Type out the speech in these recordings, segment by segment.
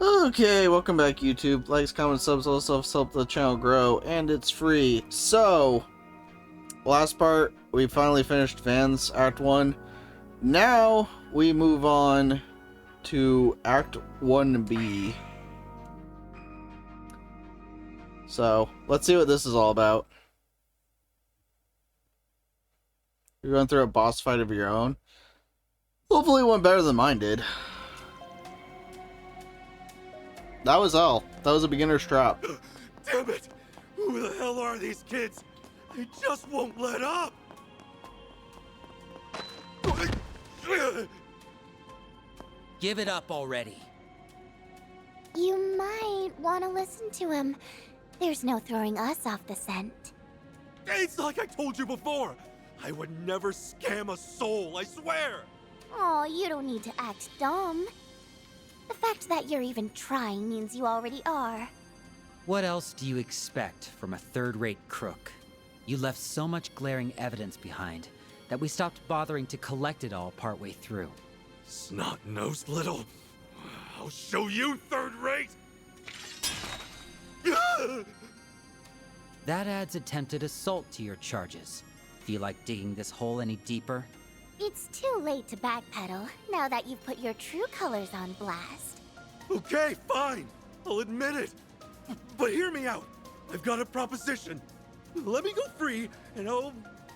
Okay, welcome back YouTube. Likes, comments, subs, all stuff help the channel grow, and it's free. So, last part, we finally finished Van's Act 1. Now, we move on to Act 1B. So, let's see what this is all about. You're going through a boss fight of your own. Hopefully it went better than mine did. That was all. That was a beginner's trap. Damn it! Who the hell are these kids? They just won't let up! Give it up already. You might want to listen to him. There's no throwing us off the scent. It's like I told you before! I would never scam a soul, I swear! Oh, you don't need to act dumb. The fact that you're even trying means you already are. What else do you expect from a third-rate crook? You left so much glaring evidence behind that we stopped bothering to collect it all partway through. Snot-nosed little... I'll show you third rate! That adds attempted assault to your charges. Feel like digging this hole any deeper? It's too late to backpedal now that you've put your true colors on blast. Okay, fine. I'll admit it. But hear me out. I've got a proposition. Let me go free, and I'll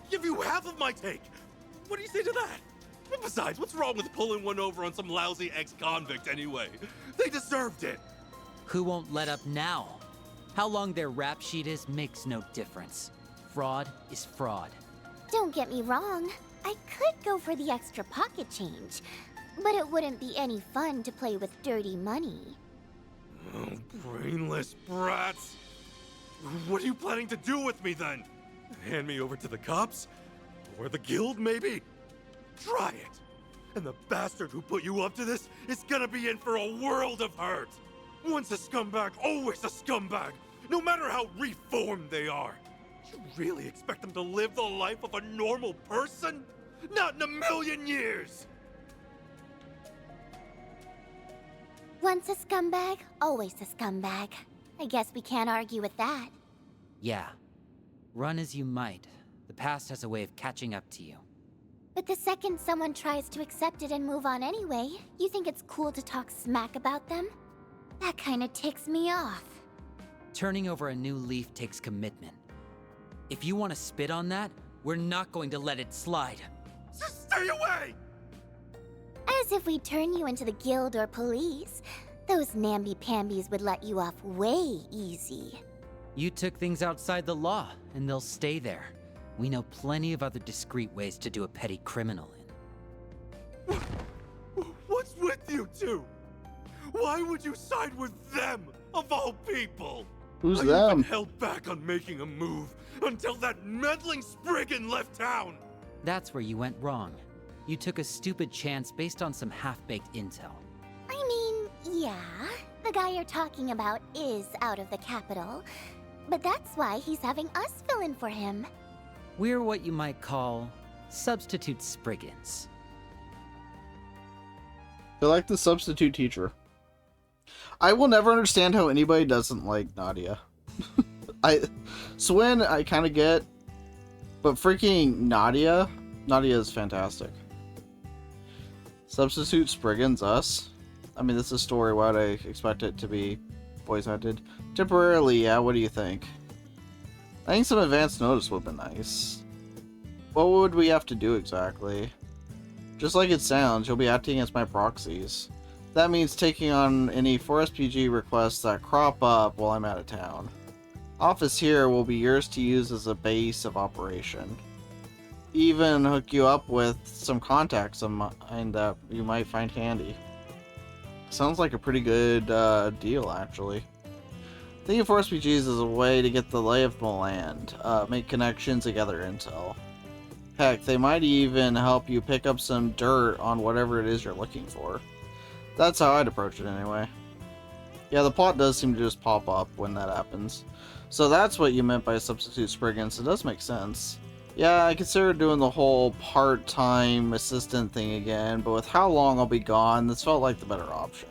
give you half of my take. What do you say to that? And besides, what's wrong with pulling one over on some lousy ex-convict anyway? They deserved it. Who won't let up now? How long their rap sheet is makes no difference. Fraud is fraud. Don't get me wrong. I could go for the extra pocket change, but it wouldn't be any fun to play with dirty money. Oh, brainless brats. What are you planning to do with me then? Hand me over to the cops? Or the guild, maybe? Try it. And the bastard who put you up to this is gonna be in for a world of hurt. Once a scumbag, always a scumbag, no matter how reformed they are. You really expect them to live the life of a normal person? Not in a million years! Once a scumbag, always a scumbag. I guess we can't argue with that. Yeah. Run as you might, the past has a way of catching up to you. But the second someone tries to accept it and move on anyway, you think it's cool to talk smack about them? That kinda ticks me off. Turning over a new leaf takes commitment. If you want to spit on that, we're not going to let it slide. Just stay away! As if we turn you into the guild or police. Those namby-pambies would let you off way easy. You took things outside the law, and they'll stay there. We know plenty of other discreet ways to do a petty criminal in. What's with you two? Why would you side with them, of all people? Who's I them? even held back on making a move until that meddling Spriggan left town. That's where you went wrong. You took a stupid chance based on some half-baked intel. I mean, yeah, the guy you're talking about is out of the capital. But that's why he's having us fill in for him. We're what you might call substitute Spriggans. They're like the substitute teacher. I will never understand how anybody doesn't like Nadia. Swin, I kind of get, but freaking Nadia is fantastic. Substitute Spriggans, us. I mean, this is a story. Why would I expect it to be voice acted? Temporarily, yeah, what do you think? I think some advance notice would have been nice. What would we have to do exactly? Just like it sounds, you'll be acting as my proxies. That means taking on any 4SPG requests that crop up while I'm out of town. Office here will be yours to use as a base of operation. Even hook you up with some contacts of mine that you might find handy. Sounds like a pretty good deal, actually. Thinking of 4SPGs as a way to get the lay of the land, make connections, and gather intel. Heck, they might even help you pick up some dirt on whatever it is you're looking for. That's how I'd approach it anyway. Yeah, the plot does seem to just pop up when that happens. So that's what you meant by substitute Spriggans. It does make sense. Yeah, I considered doing the whole part-time assistant thing again, but with how long I'll be gone, this felt like the better option.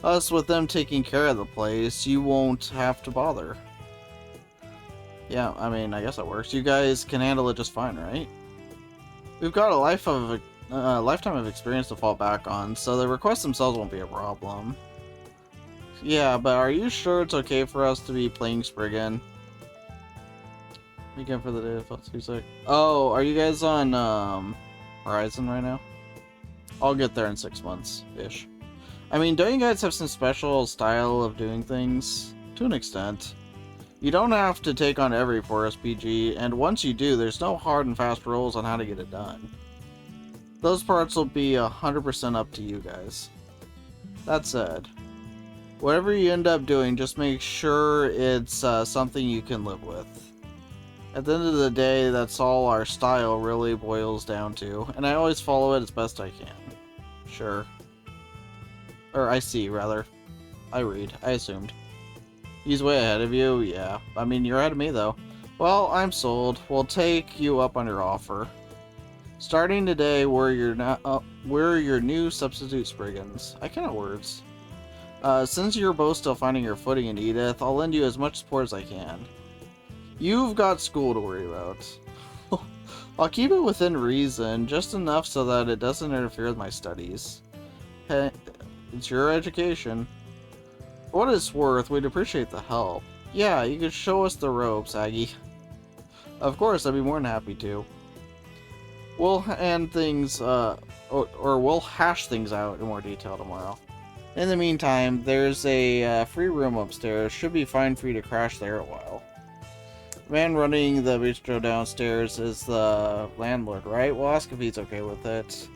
Us with them taking care of the place, you won't have to bother. Yeah, I mean, I guess that works. You guys can handle it just fine, right? We've got a lifetime of experience to fall back on, so the requests themselves won't be a problem. Yeah, but are you sure it's okay for us to be playing Spriggan? Weekend for the day of music. Oh, are you guys on Horizon right now? I'll get there in 6 months-ish. I mean, don't you guys have some special style of doing things? To an extent. You don't have to take on every 4SPG, and once you do, there's no hard and fast rules on how to get it done. Those parts will be 100% up to you guys. That said, whatever you end up doing, just make sure it's something you can live with. At the end of the day, that's all our style really boils down to, and I always follow it as best I can. Sure. Or I see, rather. I read. I assumed. He's way ahead of you? Yeah. I mean, you're ahead of me, though. Well, I'm sold. We'll take you up on your offer. Starting today, we're your new substitute Spriggans. I cannot words. Since you're both still finding your footing in Edith, I'll lend you as much support as I can. You've got school to worry about. I'll keep it within reason, just enough so that it doesn't interfere with my studies. Hey, it's your education. For what it's worth, we'd appreciate the help. Yeah, you could show us the ropes, Aggie. Of course, I'd be more than happy to. We'll hand things, or we'll hash things out in more detail tomorrow. In the meantime, there's a free room upstairs. Should be fine for you to crash there a while. The man running the bistro downstairs is the landlord, right? We'll ask if he's okay with it.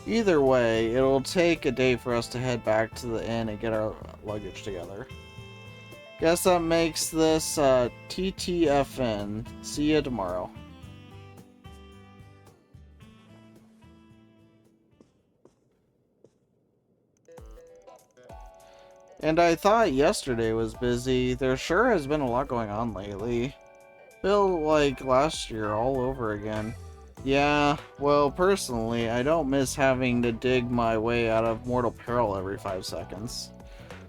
Either way, it'll take a day for us to head back to the inn and get our luggage together. Guess that makes this TTFN. See ya tomorrow. And I thought yesterday was busy. There sure has been a lot going on lately. Feel like last year all over again. Yeah, well, personally, I don't miss having to dig my way out of mortal peril every 5 seconds.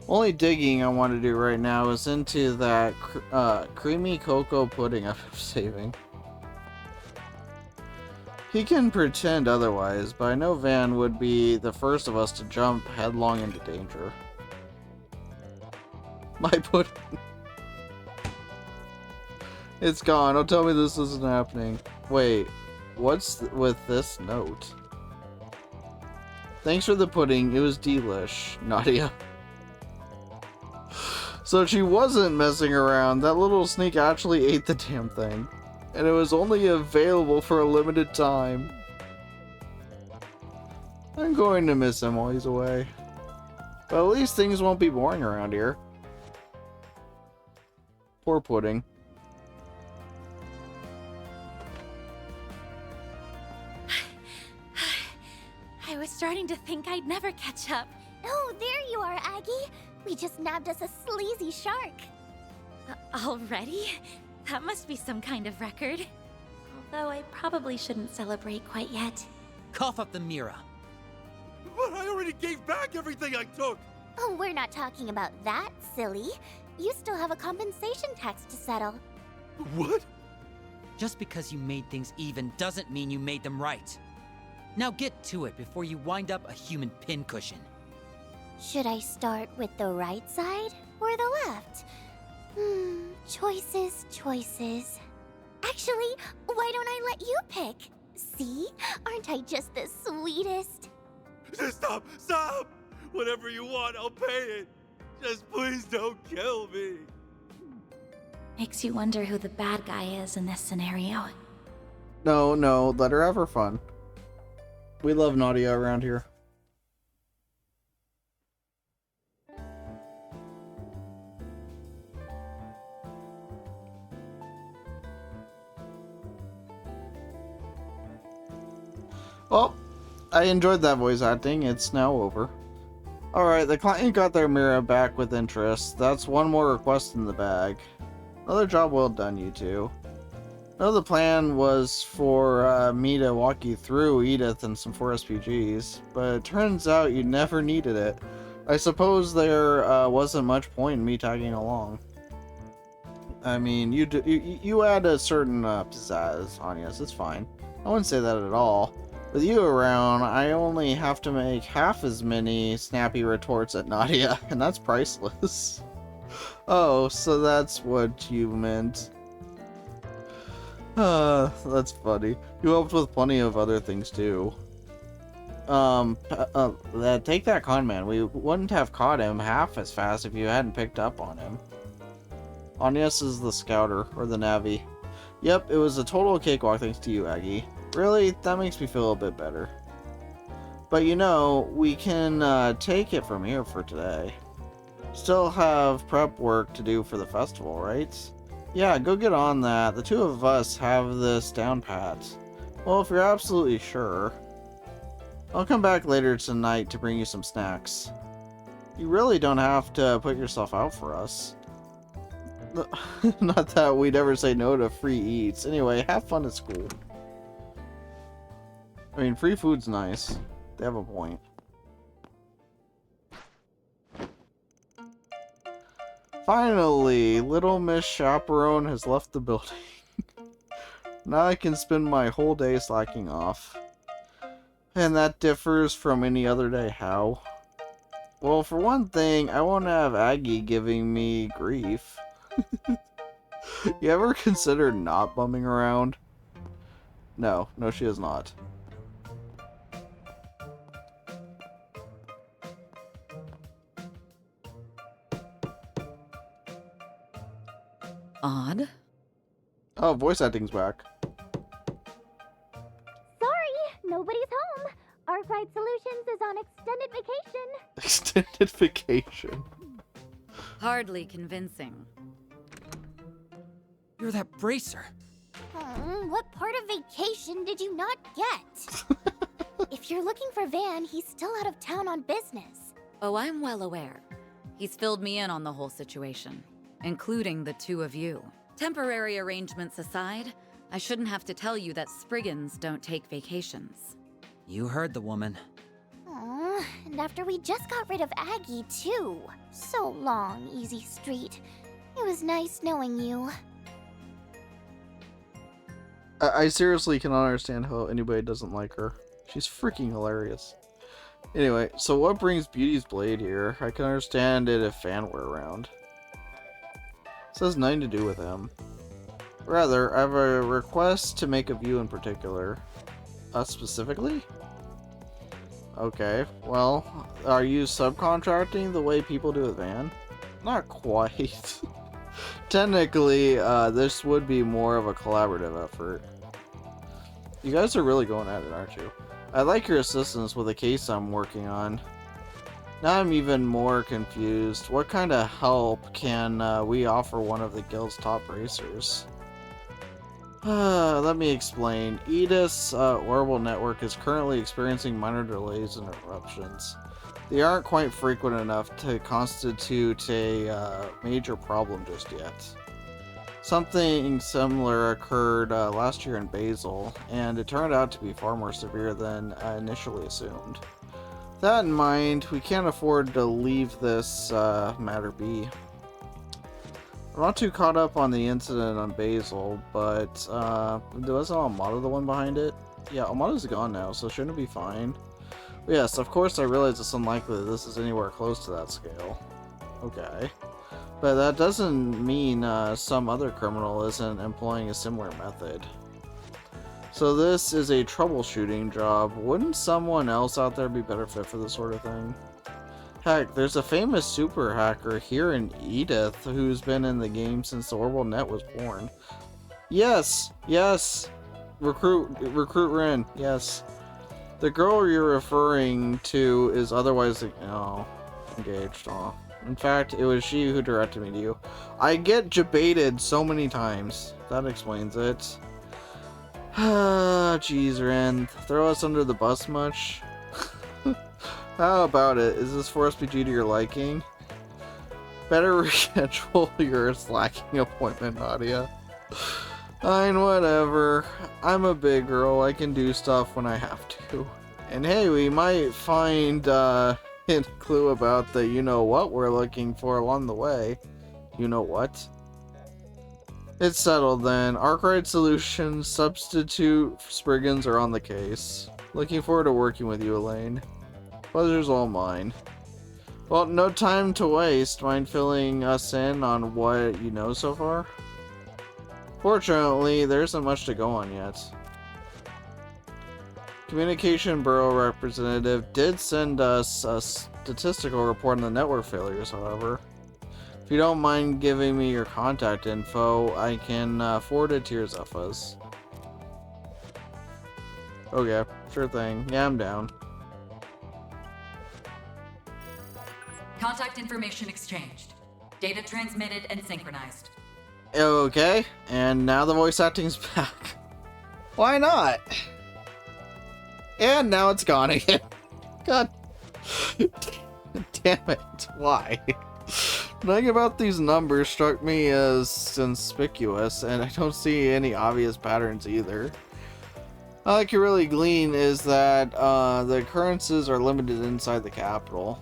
Only digging I want to do right now is into that creamy cocoa pudding I'm saving. He can pretend otherwise, but I know Van would be the first of us to jump headlong into danger. My pudding. It's gone. Don't tell me this isn't happening. Wait, what's with this note? Thanks for the pudding. It was delish, Nadia. So she wasn't messing around. That little sneak actually ate the damn thing. And it was only available for a limited time. I'm going to miss him while he's away. But at least things won't be boring around here. Poor pudding. I was starting to think I'd never catch up. Oh, there you are, Aggie. We just nabbed us a sleazy shark. Already? That must be some kind of record. Although I probably shouldn't celebrate quite yet. Cough up the Mira. But I already gave back everything I took! Oh, we're not talking about that, silly. You still have a compensation tax to settle. What? Just because you made things even doesn't mean you made them right. Now get to it before you wind up a human pincushion. Should I start with the right side or the left? Choices, choices. Actually, why don't I let you pick? See? Aren't I just the sweetest? Stop! Stop! Whatever you want, I'll pay it. Just please don't kill me. Makes you wonder who the bad guy is in this scenario. No, let her have her fun. We love Nadia around here. Well, I enjoyed that voice acting. It's now over. Alright, the client got their mirror back with interest. That's one more request in the bag. Another job well done, you two. I know the plan was for me to walk you through Edith and some 4 SPGs, but it turns out you never needed it. I suppose there wasn't much point in me tagging along. I mean, you add a certain pizzazz on yes, it's fine. I wouldn't say that at all. With you around, I only have to make half as many snappy retorts at Nadia, and that's priceless. Oh, so that's what you meant. That's funny. You helped with plenty of other things too. Take that con man. We wouldn't have caught him half as fast if you hadn't picked up on him. Anias is the scouter, or the navvy. Yep, it was a total cakewalk thanks to you, Aggie. Really, that makes me feel a bit better. But you know, we can take it from here for today. Still have prep work to do for the festival, right? Yeah, go get on that. The two of us have this down pat. Well, if you're absolutely sure. I'll come back later tonight to bring you some snacks. You really don't have to put yourself out for us. Not that we'd ever say no to free eats. Anyway, have fun at school. I mean, free food's nice. They have a point. Finally, Little Miss Chaperone has left the building. Now I can spend my whole day slacking off. And that differs from any other day. How? Well, for one thing, I won't have Aggie giving me grief. You ever considered not bumming around? No, she has not. Odd. Oh, voice acting's back. Sorry, nobody's home. Arkwright Solutions is on extended vacation. Extended vacation. Hardly convincing. You're that bracer. What part of vacation did you not get? If you're looking for Van, he's still out of town on business. Oh, I'm well aware. He's filled me in on the whole situation, including the two of you. Temporary arrangements aside, I shouldn't have to tell you that Spriggans don't take vacations. You heard the woman. Aw, and after we just got rid of Aggie, too. So long, Easy Street. It was nice knowing you. I seriously cannot understand how anybody doesn't like her. She's freaking hilarious. Anyway, so what brings Beauty's Blade here? I can understand it if Fan were around. This has nothing to do with him. Rather, I have a request to make of you in particular. Us specifically? Okay, well, are you subcontracting the way people do with Van? Not quite. Technically, this would be more of a collaborative effort. You guys are really going at it, aren't you? I'd like your assistance with a case I'm working on. Now I'm even more confused. What kind of help can we offer one of the guild's top racers? Let me explain. Edith's orbital network is currently experiencing minor delays and interruptions. They aren't quite frequent enough to constitute a major problem just yet. Something similar occurred last year in Basel, and it turned out to be far more severe than initially assumed. With that in mind, we can't afford to leave this matter be. I'm not too caught up on the incident on Basel, but wasn't Almada the one behind it? Yeah, Almada's gone now, so shouldn't it be fine? Yes, of course I realize it's unlikely that this is anywhere close to that scale. Okay. But that doesn't mean some other criminal isn't employing a similar method. So this is a troubleshooting job. Wouldn't someone else out there be better fit for this sort of thing? Heck, there's a famous super hacker here in Edith who's been in the game since the orbital net was born. Yes! Yes! Recruit Rin, yes. The girl you're referring to is otherwise engaged. Aw. In fact, it was she who directed me to you. I get debated so many times. That explains it. Jeez, Ren. Throw us under the bus much? How about it? Is this 4SPG to your liking? Better reschedule your slacking appointment, Nadia. Fine, whatever. I'm a big girl. I can do stuff when I have to. And hey, we might find hint clue about the you-know-what we're looking for along the way. You-know-what? It's settled then. Arkwright Solutions, Substitute Spriggans are on the case. Looking forward to working with you, Elaine. Pleasure's all mine. Well, no time to waste. Mind filling us in on what you know so far? Fortunately, there isn't much to go on yet. Communication Bureau representative did send us a statistical report on the network failures, however. If you don't mind giving me your contact info, I can forward it to your Zephas. Okay, sure thing. Yeah, I'm down. Contact information exchanged. Data transmitted and synchronized. Okay, and now the voice acting's back. Why not? And now it's gone again. God damn it, why? Nothing about these numbers struck me as conspicuous, and I don't see any obvious patterns either. All I can really glean is that the occurrences are limited inside the capital.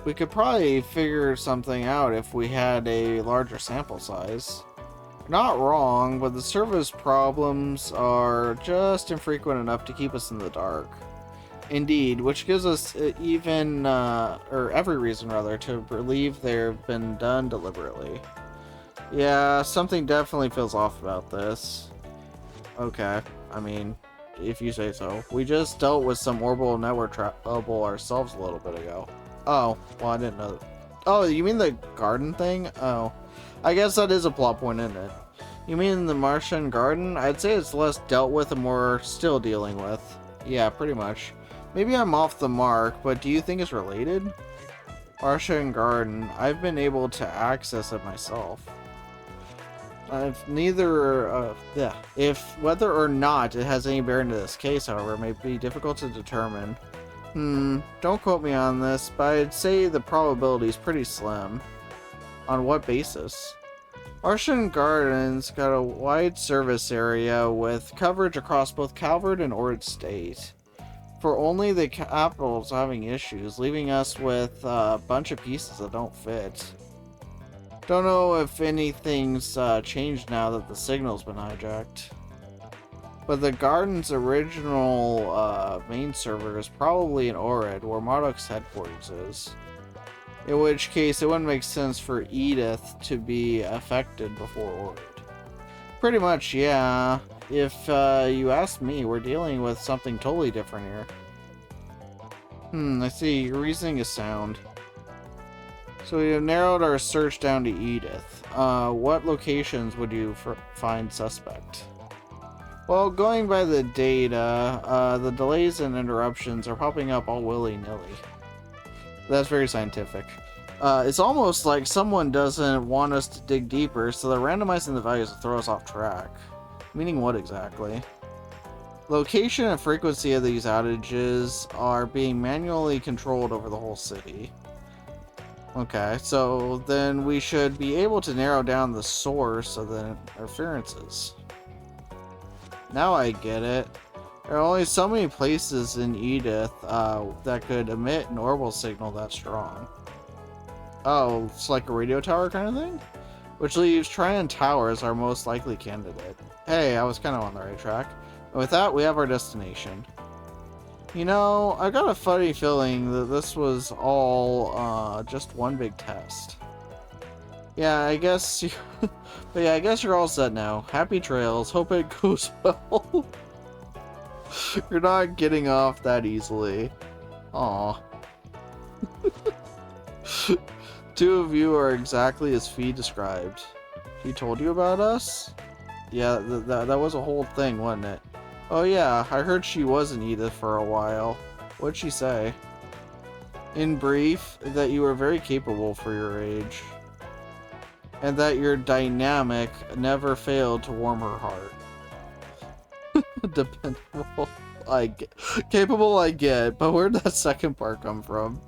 We could probably figure something out if we had a larger sample size. Not wrong, but the service problems are just infrequent enough to keep us in the dark. Indeed, which gives us every reason rather, to believe they've been done deliberately. Yeah, something definitely feels off about this. Okay, I mean, if you say so. We just dealt with some orbital network trouble ourselves a little bit ago. Oh, well, I didn't know that. Oh, you mean the garden thing? Oh. I guess that is a plot point, isn't it? You mean the Martian garden? I'd say it's less dealt with and more still dealing with. Yeah, pretty much. Maybe I'm off the mark, but do you think it's related? Martian garden. I've been able to access it myself. If whether or not it has any bearing to this case, however, may be difficult to determine. Don't quote me on this, but I'd say the probability is pretty slim. On what basis? Martian Gardens got a wide service area with coverage across both Calvert and Ord State. For only the capital's having issues, leaving us with a bunch of pieces that don't fit. Don't know if anything's changed now that the signal's been hijacked. But the garden's original main server is probably in Orid, where Marduk's headquarters is. In which case, it wouldn't make sense for Edith to be affected before Orid. Pretty much, yeah. If you ask me, we're dealing with something totally different here. I see. Your reasoning is sound. So we have narrowed our search down to Edith. What locations would you find suspect? Well, going by the data, the delays and interruptions are popping up all willy-nilly. That's very scientific. It's almost like someone doesn't want us to dig deeper, so they're randomizing the values to throw us off track. Meaning what exactly? Location and frequency of these outages are being manually controlled over the whole city. Okay, so then we should be able to narrow down the source of the interferences. Now I get it. There are only so many places in Edith that could emit an orbital signal that strong. Oh, it's like a radio tower kind of thing? Which leaves Tryon Tower as our most likely candidate. Hey, I was kind of on the right track. And with that, we have our destination. You know, I got a funny feeling that this was all just one big test. Yeah, I guess but yeah, I guess you're all set now. Happy trails. Hope it goes well. You're not getting off that easily. Aw. Two of you are exactly as Fee described. She told you about us? Yeah, that was a whole thing, wasn't it? Oh yeah, I heard she was in Edith for a while. What'd she say? In brief, that you were very capable for your age. And that your dynamic never failed to warm her heart. Dependable, I get. Capable, I get, but where'd that second part come from?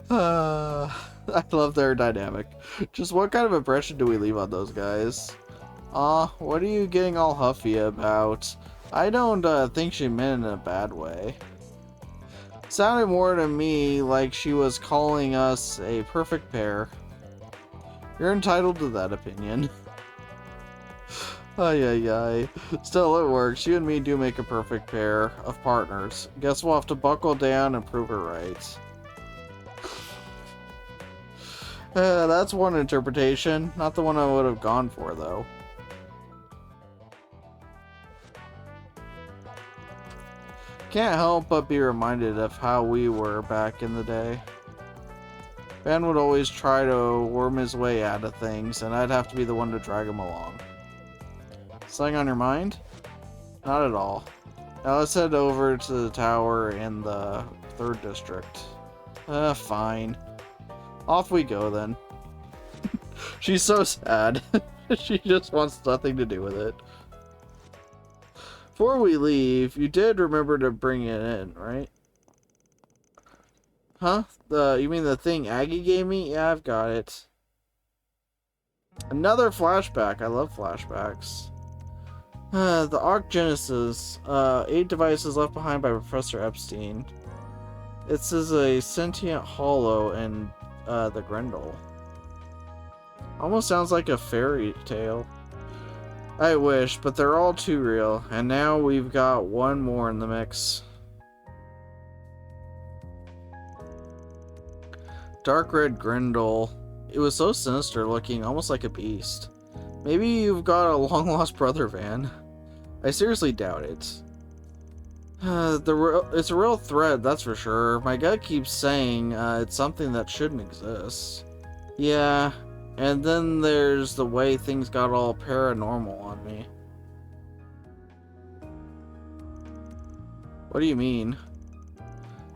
I love their dynamic. Just what kind of impression do we leave on those guys? What are you getting all huffy about? I don't think she meant it in a bad way. Sounded more to me like she was calling us a perfect pair. You're entitled to that opinion. Ay, ay, ay. Still, it works. You and me do make a perfect pair of partners. Guess we'll have to buckle down and prove her right. That's one interpretation. Not the one I would have gone for, though. Can't help but be reminded of how we were back in the day. Ben would always try to worm his way out of things, and I'd have to be the one to drag him along. Something on your mind? Not at all. Now let's head over to the tower in the 3rd district. Fine. Off we go then. She's so sad. She just wants nothing to do with it. Before we leave, you did remember to bring it in, right? Huh? You mean the thing Aggie gave me? Yeah, I've got it. Another flashback. I love flashbacks. The Arc Genesis. 8 devices left behind by Professor Epstein. This is a sentient hollow in the Grendel. Almost sounds like a fairy tale. I wish, but they're all too real. And now we've got one more in the mix. Dark red Grendel. It was so sinister looking, almost like a beast. Maybe you've got a long-lost brother, Van. I seriously doubt it. It's a real threat, that's for sure. My gut keeps saying it's something that shouldn't exist. Yeah, and then there's the way things got all paranormal on me. What do you mean?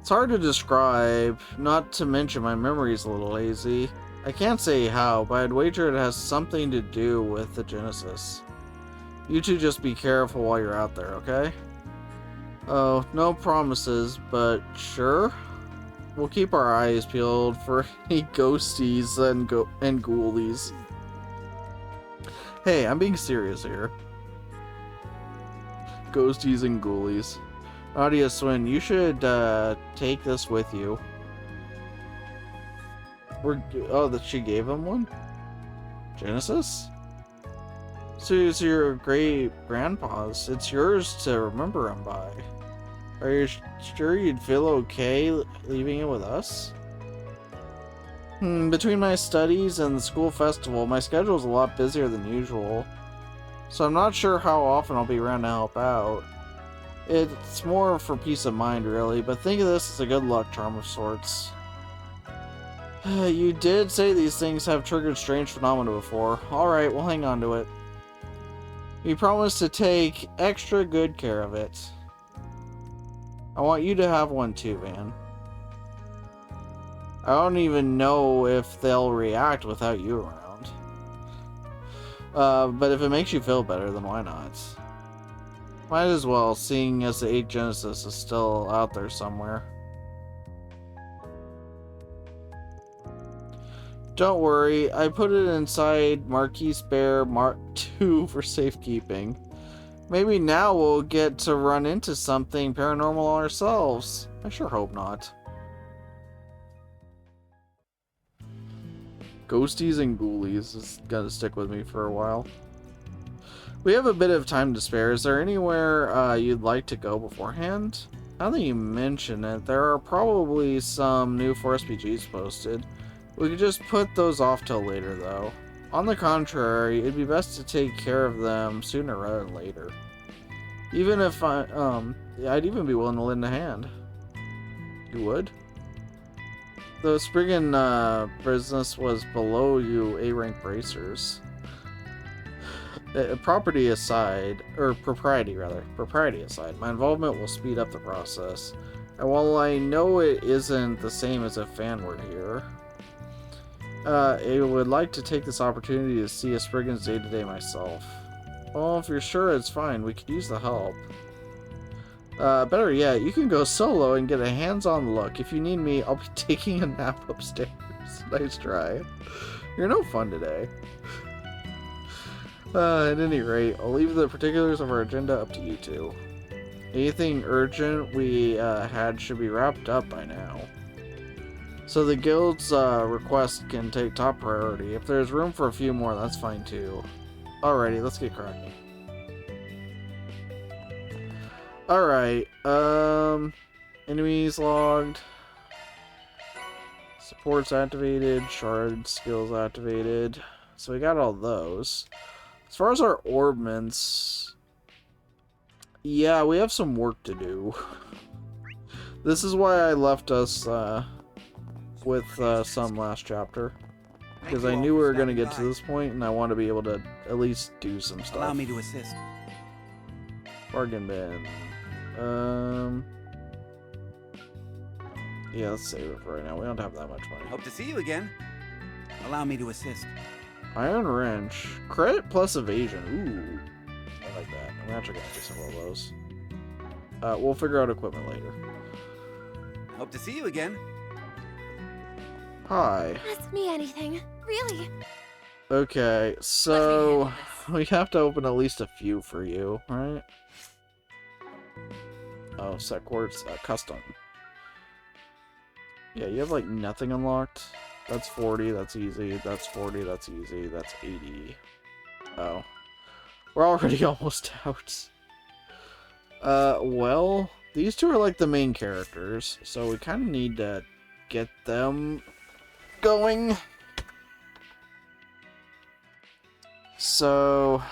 It's hard to describe, not to mention my memory's a little hazy. I can't say how, but I'd wager it has something to do with the Genesis. You two just be careful while you're out there, okay? Oh, no promises, but sure. We'll keep our eyes peeled for any ghosties and ghoulies. Hey, I'm being serious here. Ghosties and ghoulies. Nadia Swin, you should take this with you. Oh, that she gave him one? Genesis? So it's your great grandpa's. It's yours to remember him by. Are you sure you'd feel okay leaving it with us? Between my studies and the school festival, my schedule's a lot busier than usual. So I'm not sure how often I'll be around to help out. It's more for peace of mind, really, but think of this as a good luck charm of sorts. You did say these things have triggered strange phenomena before. Alright, we'll hang on to it. You promised to take extra good care of it. I want you to have one too, Van. I don't even know if they'll react without you around. But if it makes you feel better, then why not? Might as well, seeing as the 8 Genesis is still out there somewhere. Don't worry, I put it inside Marquise Bear Mark II for safekeeping. Maybe now we'll get to run into something paranormal ourselves. I sure hope not. Ghosties and ghoulies is gonna stick with me for a while. We have a bit of time to spare. Is there anywhere you'd like to go beforehand? Now that you mention it, there are probably some new 4SPGs posted. We could just put those off till later, though. On the contrary, it'd be best to take care of them sooner rather than later. Even if I'd even be willing to lend a hand. You would? The Spriggan business was below you A-rank bracers. Propriety aside, my involvement will speed up the process. And while I know it isn't the same as if Fan were here, I would like to take this opportunity to see a Spriggan's day-to-day myself. Well, if you're sure it's fine, we could use the help. Better yet, you can go solo and get a hands-on look. If you need me, I'll be taking a nap upstairs. Nice try. You're no fun today. At any rate, I'll leave the particulars of our agenda up to you two. Anything urgent we had should be wrapped up by now. So the guild's request can take top priority. If there's room for a few more, that's fine too. Alrighty, let's get cracking. Alright, enemies logged. Supports activated, shard skills activated. So we got all those. As far as our orbments, yeah, we have some work to do. This is why I left us with some last chapter. Because I knew we were going to get to this point, and I want to be able to at least do some stuff. Allow me to assist. Bargain bin. Yeah, let's save it for right now. We don't have that much money. Hope to see you again. Allow me to assist. Iron wrench. Credit plus evasion. Ooh. I like that. I'm actually going to do several of those. We'll figure out equipment later. Hope to see you again. Hi. Ask me anything. Really? Okay, so we have to open at least a few for you, right? Oh, set quartz, custom. Yeah, you have like nothing unlocked. That's 40, that's easy. That's 40, that's easy. That's 80. Oh. We're already almost out. Well, these two are like the main characters, so we kind of need to get them going. So,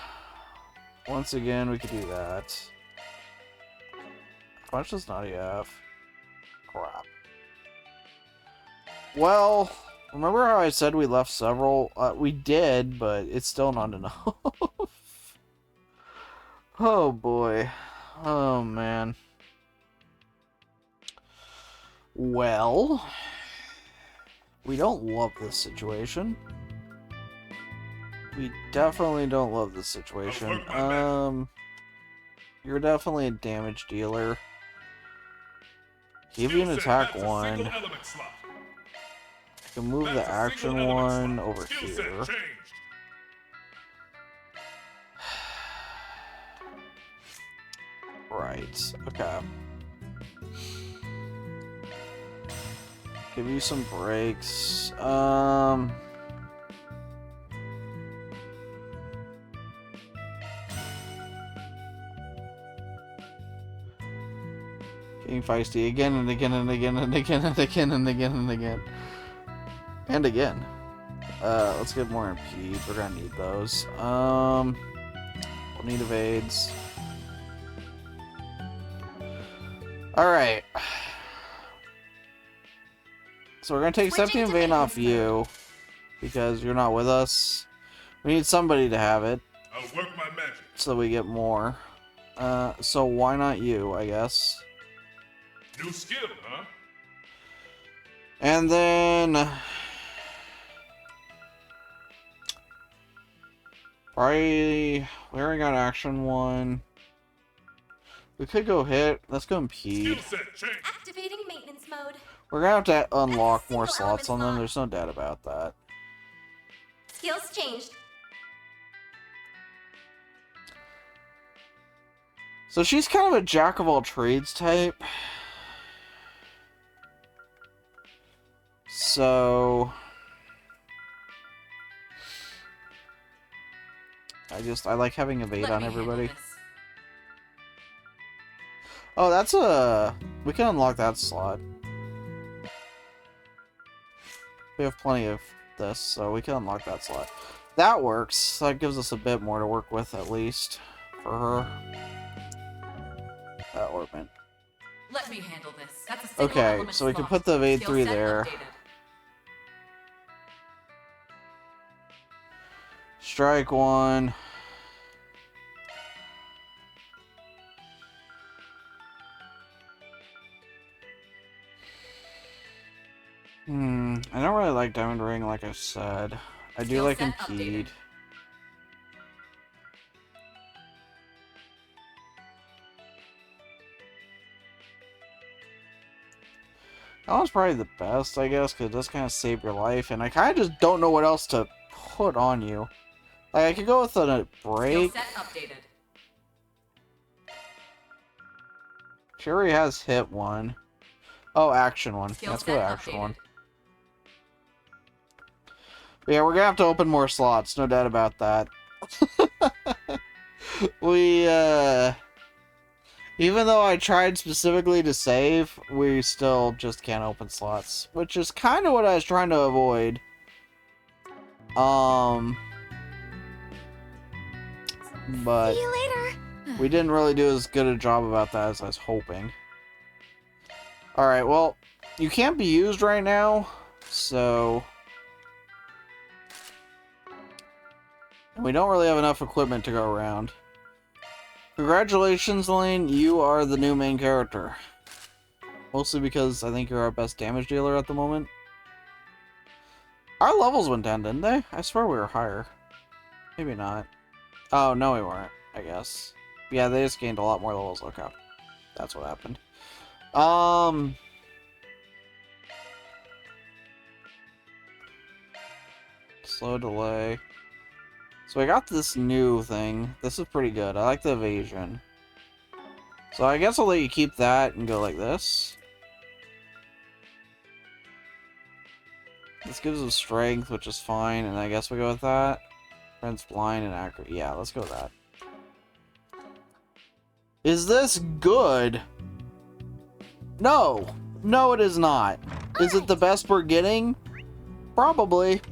once again, we could do that. How much does Nadia have? Crap. Well, remember how I said we left several? We did, but it's still not enough. Oh boy. Oh man. Well, we don't love this situation. We definitely don't love this situation. You're definitely a damage dealer. Give you an attack one. You can move the action one over here. Right, okay. Give you some breaks. Getting feisty again and again and again and again and again and again and again. And again. Let's get more impede. We're gonna need those. We'll need evades. Alright. So we're gonna take Septi and Vane off you. Because you're not with us. We need somebody to have it. I'll work my magic. So we get more. So why not you, I guess? New skill, huh? And then... probably... wearing out action one. We could go hit. Let's go impede. Skill set change. Activating maintenance mode. We're gonna have to unlock That's a more single slots on them. element There's no doubt about that. Skills changed. So she's kind of a jack of all trades type. So I like having evade Let on me handle everybody. this. Oh, that's a... we can unlock that slot. We have plenty of this, so we can unlock that slot. That works. That gives us a bit more to work with, at least, for her. That orbment. Let me handle this. That's a single Okay, element so we can slot. put the evade Skill 3 set there. updated. Strike 1. I don't really like Diamond Ring, like I said. I do Skill like set Impede. updated. That one's probably the best, I guess, because it does kind of save your life, and I kind of just don't know what else to put on you. Like, I could go with a Skill break. set updated. She already has hit one. Oh, action one. Skill Let's go to set action updated. one. Yeah, we're gonna have to open more slots, no doubt about that. We, even though I tried specifically to save, we still just can't open slots, which is kind of what I was trying to avoid. But See you later. we didn't really do as good a job about that as I was hoping. Alright, well, you can't be used right now, so... we don't really have enough equipment to go around. Congratulations, Lane, you are the new main character. Mostly because I think you're our best damage dealer at the moment. Our levels went down, didn't they? I swear we were higher. Maybe not. Oh, no we weren't, I guess. Yeah, they just gained a lot more levels. Okay. That's what happened. Slow delay. So I got this new thing. This is pretty good. I like the evasion. So I guess I'll let you keep that and go like this. This gives us strength, which is fine, and I guess we go with that. Friends blind and accurate. Yeah, let's go with that. Is this good? No. No, it is not. Is it the best we're getting? Probably.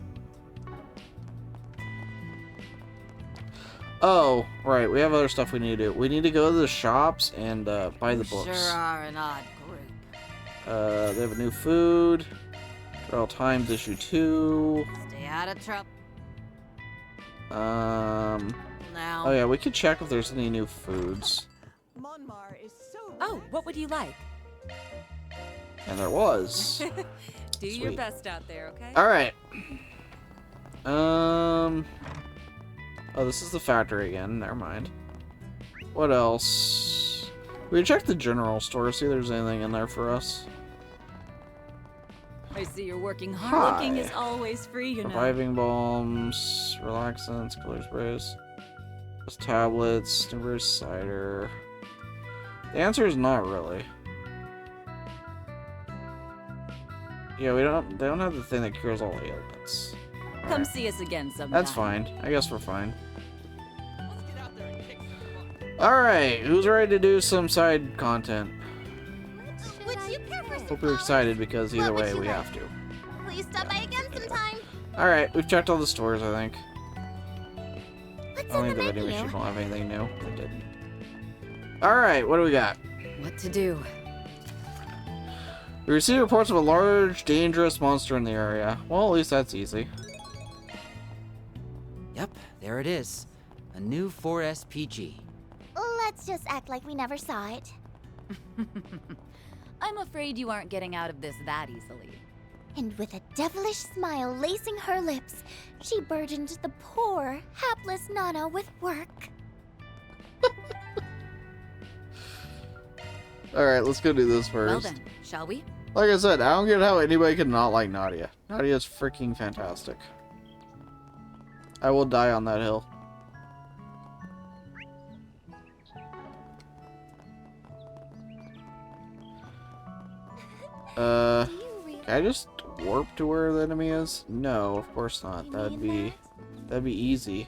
Oh, right. We have other stuff we need to do. We need to go to the shops and buy the books. Sure are an odd group. They have a new food. Travel Times issue 2. Stay out of trouble Oh now. yeah, we could check if there's any new foods. Monmar is so Oh, what would you like? And there was. Do your Sweet. best out there, okay? Alright. Oh, this is the factory again. Never mind. What else? We can check the general store, see if there's anything in there for us. I see you're working hard. Looking Hi. is always free, you know. Reviving balms, relaxants, cooler sprays, those tablets, Newberry cider. The answer is not really. Yeah, they don't have the thing that cures all ailments. Come Alright. see us again sometime. That's fine. I guess we're fine. Alright, who's ready to do some side content? Would you care for Hope you're excited because either What would way you we like? have to. Please stop by again sometime. Alright, we've checked all the stores, I think. What's I don't on think the the vending menu? machine will have anything new. It didn't. Alright, what do we got? What to do? We received reports of a large, dangerous monster in the area. Well, at least that's easy. Yep, there it is. A new 4SPG. Let's just act like we never saw it. I'm afraid you aren't getting out of this that easily. And with a devilish smile lacing her lips, she burdened the poor, hapless Nana with work. Alright, let's go do this Well first. then, shall we? Like I said, I don't get how anybody could not like Nadia. Nadia's freaking fantastic. I will die on that hill. Can I just warp to where the enemy is? No, of course not. That'd be easy.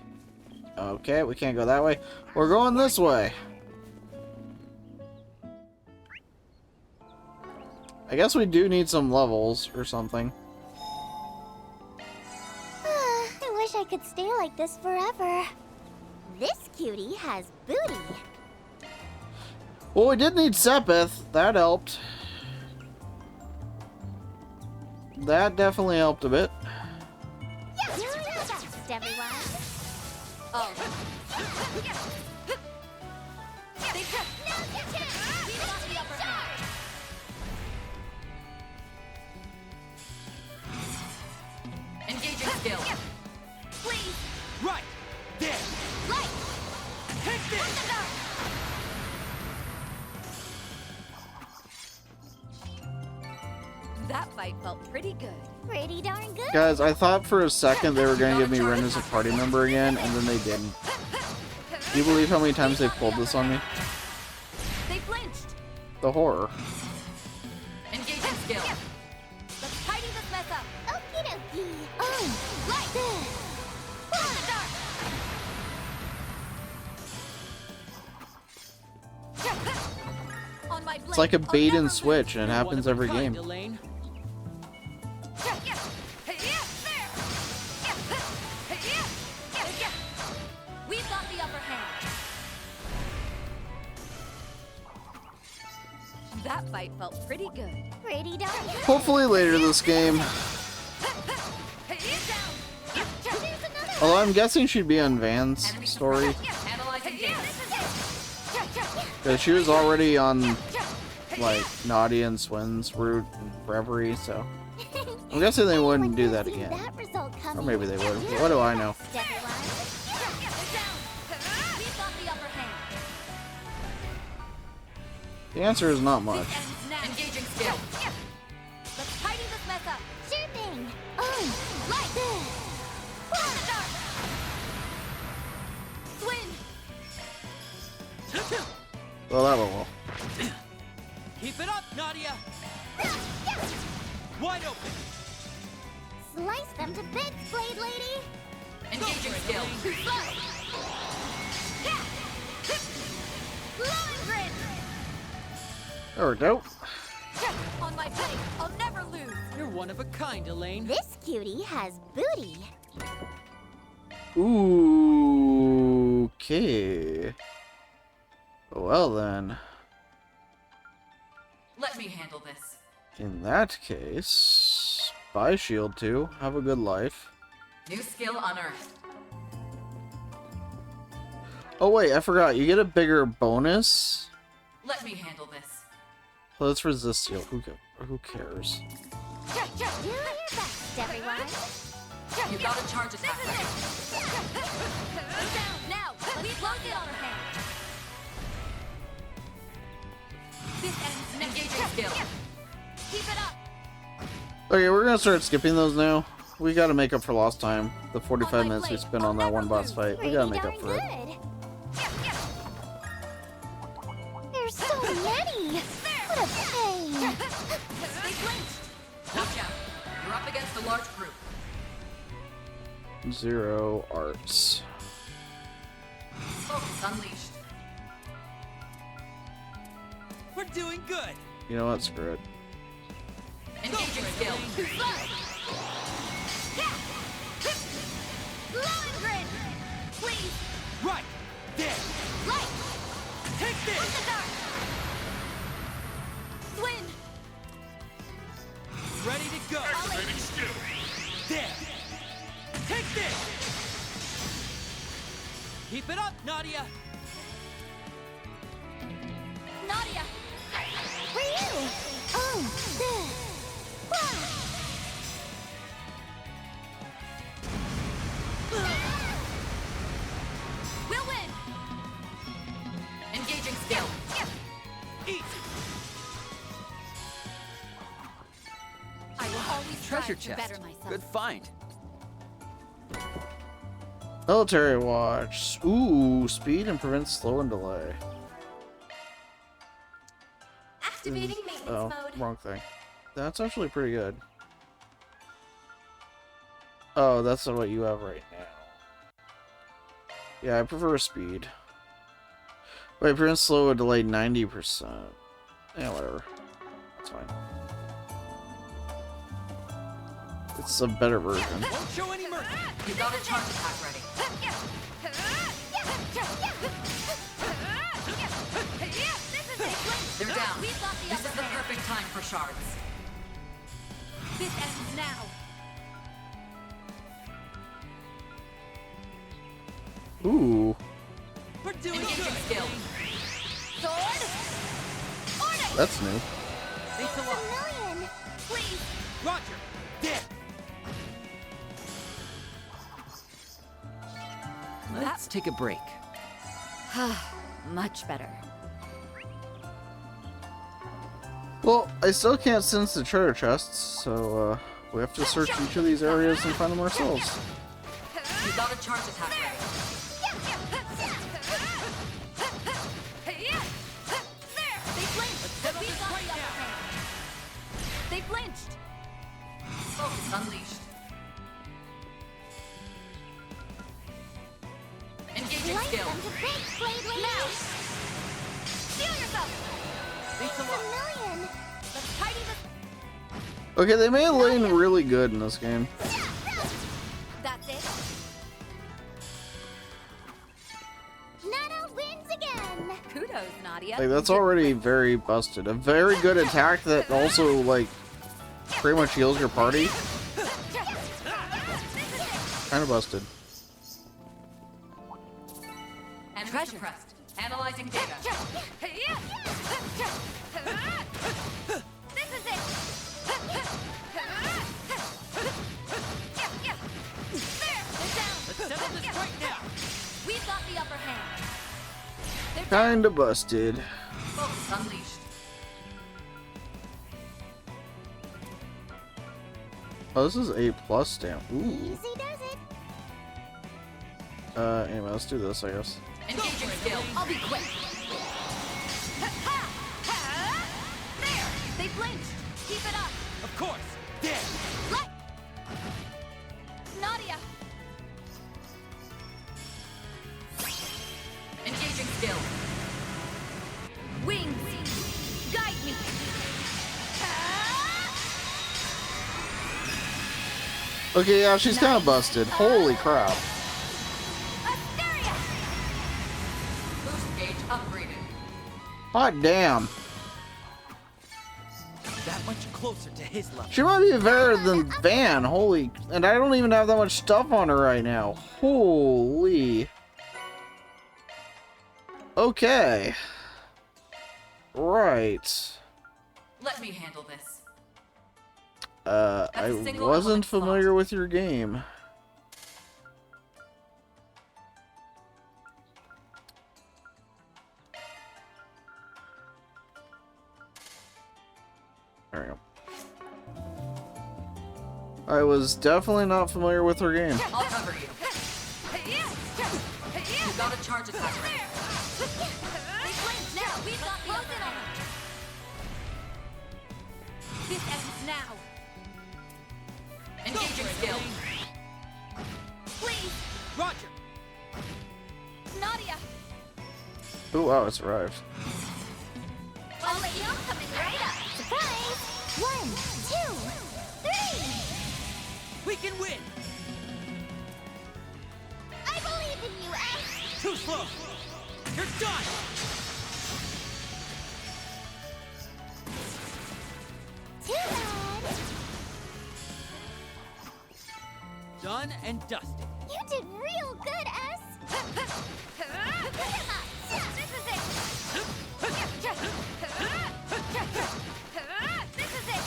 Okay, we can't go that way. We're going this way. I guess we do need some levels or something. I wish I could stay like this forever. This cutie has booty. Well, we did need Sepith. That helped. That definitely helped a bit. Yeah, you're the best, everyone. Oh, Engaging skill. Please, Right! There! light! Take this! that fight felt pretty good. Pretty darn good. Guys, I thought for a second they were going to give me Ren as a party member again, and then they didn't. Do you believe how many times they pulled this on me? They flinched. the horror. Engaging skill. Let's tidy this mess up. Okie dokie. Oh, like this. In the dark. On my blade. It's like a I'll bait never and lose. switch, and it happens every game. Elaine. We've got the upper hand. That fight felt pretty good. Pretty darn good. Hopefully later this game. Although I'm guessing she'd be on Van's story. Analyzing data. Because she was already on, like, Nadia and Swin's route and Reverie, so. I'm guessing they wouldn't do that again. Or maybe they would. What do I know? The answer is not much. Engaging skill. Let's tidy this mess up. Sure thing. Oh, like this. In the dark. Swing. Well, that went well. Keep it up, Nadia. Wide open. Slice them to bits, Blade Lady. Engaging skill. Blow and grin. There we go. On my blade, I'll never lose. You're one of a kind, Elaine. This cutie has booty. Ooh, okay. Well then, Let me handle this. in that case, bye Shield 2. Have a good life. New skill unearthed. Oh wait, I forgot. You get a bigger bonus. Let me handle this. So let's resist Shield. Who cares? Do your best, everyone. You got a charge attack ready. Down now. Let's close it on her hand. This ends next. Engaging skill. Keep it up. Okay, we're gonna start skipping those now. We gotta make up for lost time. The 45 minutes we spent on that one boss fight. We gotta make up for it. There's so many. What a pain. Stay clinched. Watch out. You're up against a large group. 0 arts. Focus unleashed. We're doing good. You know what? Screw it. Engaging skill. Blow and grin. Please. Right. There. Light. Take In this. the dark. Swing. Ready to go. There. Take this. Keep it up, Nadia. Nadia. For you. Oh, this. Wow. We'll win. Engaging skill. Eat. I will always Treasure strive to chest. better myself. Good find. Military watch. Ooh, speed and prevents slow and delay. Activating maintenance Oh, mode. wrong thing. That's actually pretty good. Oh, that's not what you have right now. Yeah, I prefer speed. Wait, prevents slow and delay 90%. Yeah, whatever. That's fine. It's a better version. Won't show any mercy. You got a charge attack ready. They're down. We've got the This is upper the hand. perfect time for shards. This ends now. Ooh, We're doing Engaging good. skill. Sword. Order. that's new. Thanks a A lot. million. Please. Roger. There. Let's take a break. Much better. Well, I still can't sense the treasure chests, so we have to search each of these areas and find them ourselves. You got a charge attack ready. this right now! They flinched! Focus unleashed. Engaging Light skill. them to break, Blade Lady! Now! Feel yourself! Thanks a It's lot. a million! Let's tidy this. Okay, they made Lane really good in this game. That's it. Nana wins again! Kudos, Nadia. Like, that's already very busted. A very good attack that also, like, pretty much heals your party. Kind of busted. And Treasure. suppressed. Analyzing data. This is it. There. They're down. Let's settle this right now. We've got the upper hand. They're down. Kind of busted. Focus unleashed. Oh, this is A+ stamp. Ooh. Easy does it! Anyway, let's do this, I guess. Engaging skill. I'll be quick. There. They flinched. Keep it up. Of course. Dead. Let. Nadia. Engaging skill. Wings. Guide me. Okay, yeah, she's kind of busted. Holy crap. Asteria. Boost gauge upgraded. Hot damn. That much closer to his level. She might be better than Van. Holy. And I don't even have that much stuff on her right now. Holy. Okay. Right. Let me handle this. I a single wasn't element slot. familiar with your game. There we go. I was definitely not familiar with her game. I'll cover you. You've got a charge attack ready. They flinched. Now we've got the upper hand. This ends now. Engaging skill. Please, Roger. Nadia. Oh wow, it's arrived. I'll let you know coming right up. Surprise! 1, 2, 3! We can win. I believe in you, Ash! Too slow. You're done. Too bad! Done and dusted. You did real good, S! This is it. This is it.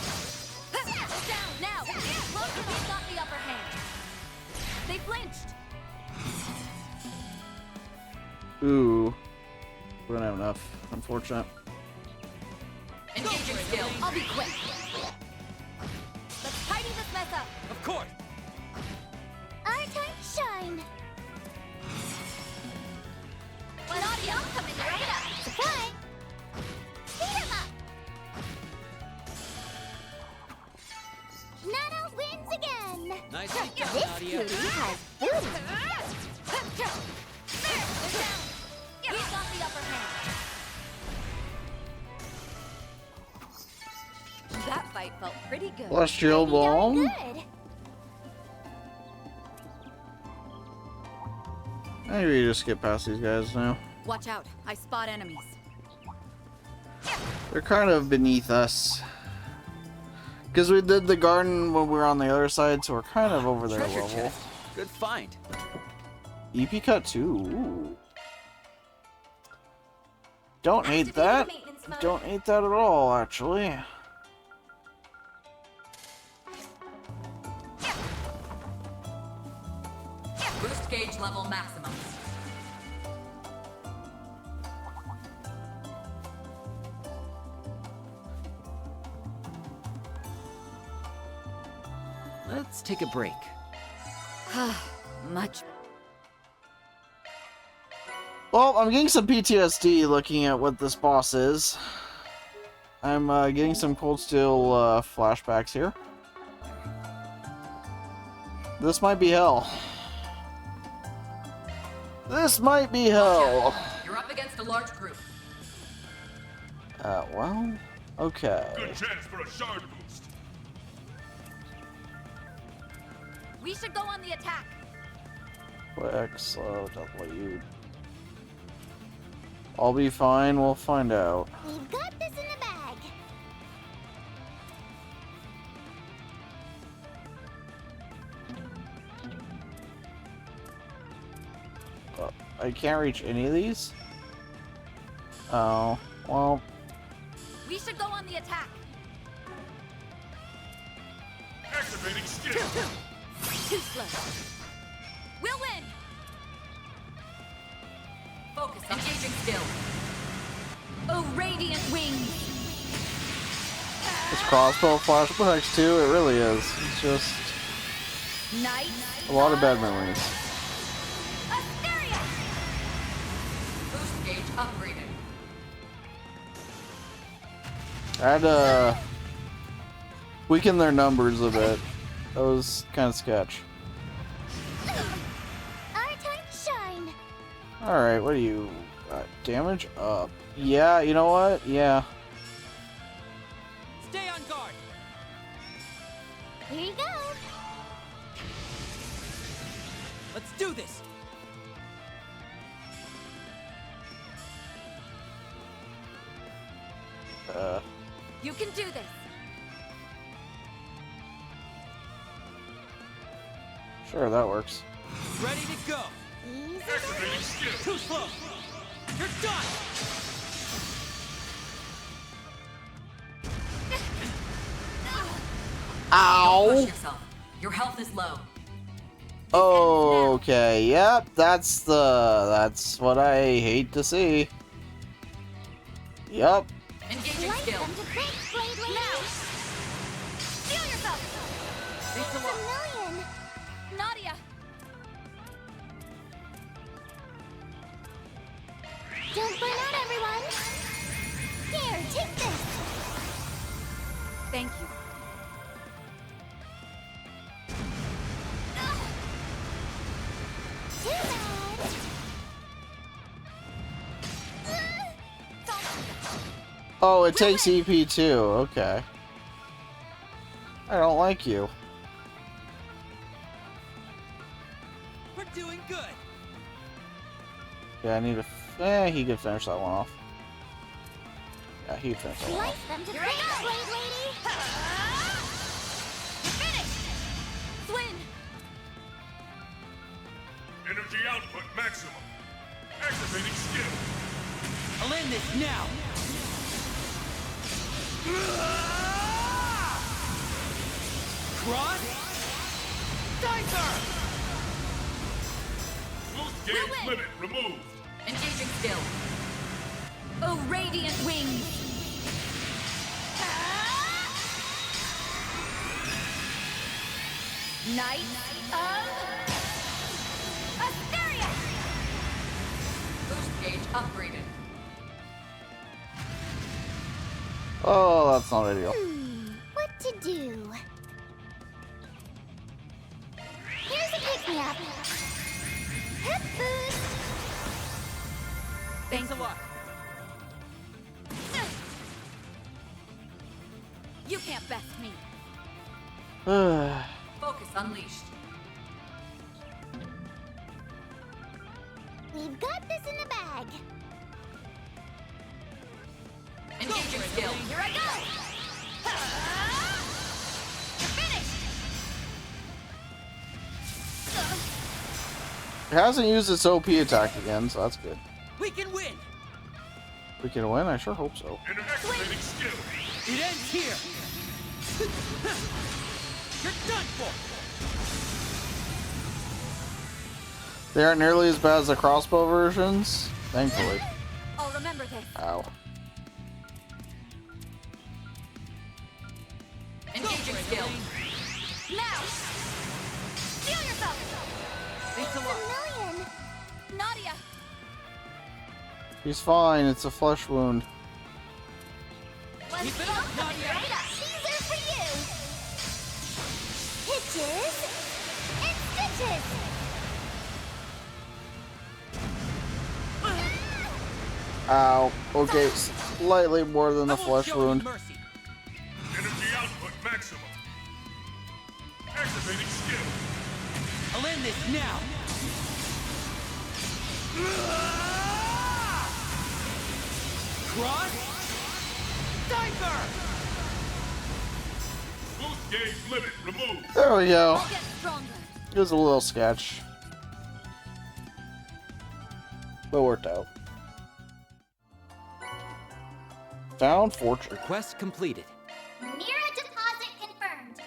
Down now. Closer, we've got the upper hand. They flinched. Ooh. We don't have enough. Unfortunate. Engaging skill. I'll be quick. Let's tidy this mess up. Of course. Our time to shine! Nadia, I'm coming right up. Surprise! Beat 'em up! Nana wins again! Nicely done, This Nadia. cutie has booty! There, they're down. We've got the upper hand. That fight felt pretty good. Celestial Pretty darn Ball. good! Maybe you just get past these guys now. Watch out. I spot enemies. They're kind of beneath us. Because we did the garden when we were on the other side, so we're kind of over their Treasure level. chest. Good find. EP cut too. Ooh. Don't hate that. Don't hate that at all, actually. Boost gauge level maximum. Let's take a break. Much. Well, I'm getting some PTSD looking at what this boss is. I'm getting some Cold Steel flashbacks here. This might be hell. This might be hell. You're up against a large group. Well, okay. Good chance for a shard boost. We should go on the attack. Quick, slow, W. I'll be fine, we'll find out. We've got this in the bag. I can't reach any of these? Oh, well, We should go on the attack. Activating skill. Too slow. We'll win. Focus. Engaging skill. Oh, radiant wings. this crossbow flashbacks too, it really is. It's just Night. a lot of bad memories. Asteria. Boost gauge upgraded. I had to weaken their numbers a bit. That was kind of sketch. Our time to shine. Alright, what do you... damage up. Yeah, you know what? Yeah. Stay on guard. Here you go. Let's do this. You can do this. Sure, that works. Ready to go. Easy. Activating skill. Too slow. You're done. Ow! Push yourself. Your health is low. Okay, yep, that's what I hate to see. Yep. Engaging Slice skill. them to bits, Blade Lady. Now. Feel yourself. Thanks a It's a lot. million. Nadia. Don't burn out, everyone. Here, take this. Thank you. Too bad. Oh, it takes EP too. Okay. I don't like you. We're doing good. Yeah, I need to. He could finish that one off. Yeah, he could finish that one off. Slice them to bits, Blade Lady. Finish. Swin. Energy output maximum. Activating skill. I'll end this now. Cross. Dicer. Boost gauge limit removed. Engaging skill. Oh, radiant wings. Night of Asteria. Boost gauge upgraded. Oh, that's not ideal. What to do? Here's a pick-me-up. Hip boost. Thanks a lot. You can't best me. Focus unleashed. We've got this in the bag. Engaging skill. Here I go. You're finished. It hasn't used its OP attack again, so that's good. We can win. We can win? I sure hope so. And activating skill. It ends here. You're done for. They aren't nearly as bad as the crossbow versions, thankfully. I'll remember this. Ow. Engaging skill. Now. Feel yourself. Thanks a A lot. million. Nadia. He's fine, it's a flesh wound. Let's Keep it up, Nadia! Right up. These are for you. Hitches and stitches. Ow. Okay, slightly more than a flesh wound. Mercy. Energy output maximum. Activating skill. I'll end this now. Cross. Diver. Boost gauge limit removed. There we go. I'll get stronger. It was a little sketch, but worked out. Found fortune. Quest completed. Mira deposit confirmed.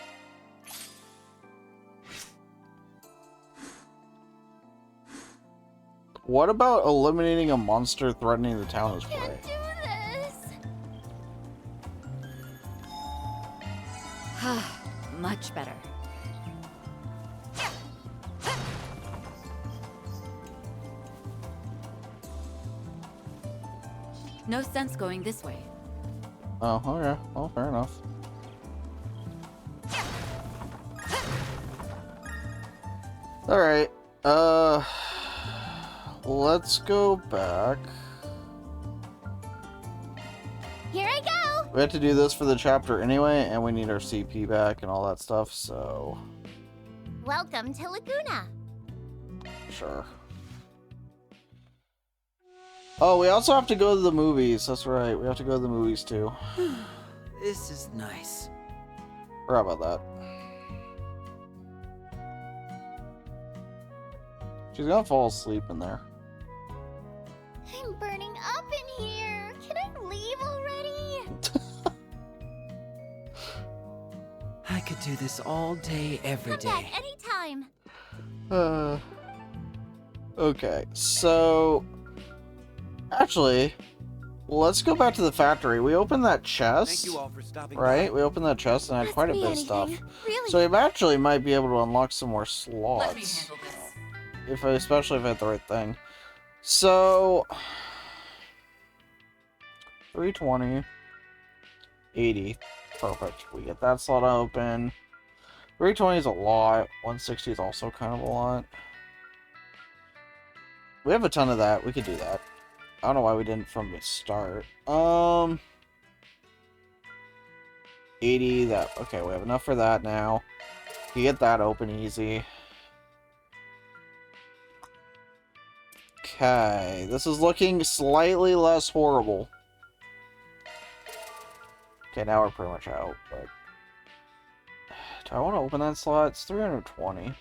What about eliminating a monster threatening the town as prey? Can't do this. Much better. No sense going this way. Oh, okay. Well, fair enough. Alright. Let's go back. Here I go. We had to do this for the chapter anyway, and we need our CP back and all that stuff, so... Welcome to Laguna. Sure. Oh, we also have to go to the movies. That's right. We have to go to the movies, too. This is nice. Forgot about that. She's gonna fall asleep in there. I'm burning up in here. Can I leave already? I could do this all day, every Come back day. anytime. Okay, so... Actually, let's go back to the factory. We opened that chest, Thank you all for stopping right? by. We opened that chest and had Must quite a be bit of stuff. anything. Really? So we actually might be able to unlock some more Let me slots. handle this. Especially if I had the right thing. So... 320. 80. Perfect. We get that slot open. 320 is a lot. 160 is also kind of a lot. We have a ton of that. We could do that. I don't know why we didn't from the start. 80, that. Okay, we have enough for that now. You get that open easy. Okay, this is looking slightly less horrible. Okay, now we're pretty much out, but... Do I want to open that slot? It's 320.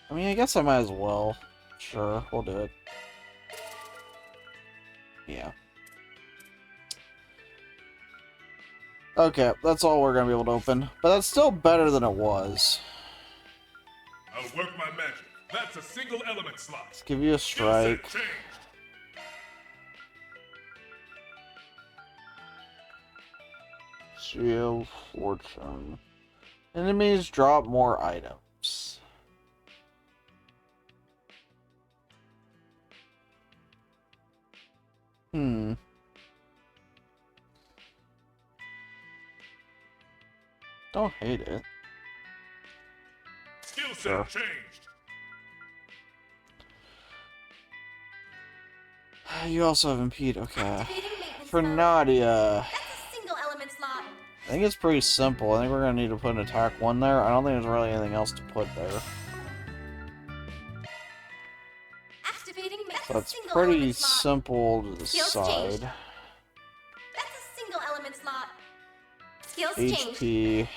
I mean, I guess I might as well. Sure, we'll do it. Yeah. Okay, that's all we're gonna be able to open. But that's still better than it was. I'll work my magic. That's a single element slot. Let's give you a strike. Skill set change. Shield, fortune. Enemies drop more items. Don't hate it. Skill set Sure. changed. You also have impede, okay. Activating maintenance For mode. Nadia, That's a single element slot. I think it's pretty simple. I think we're gonna need to put an attack 1 there. I don't think there's really anything else to put there. Activating So that's a it's single pretty element slot. simple to Skills decide. changed. That's a single element slot. Skills changed. HP.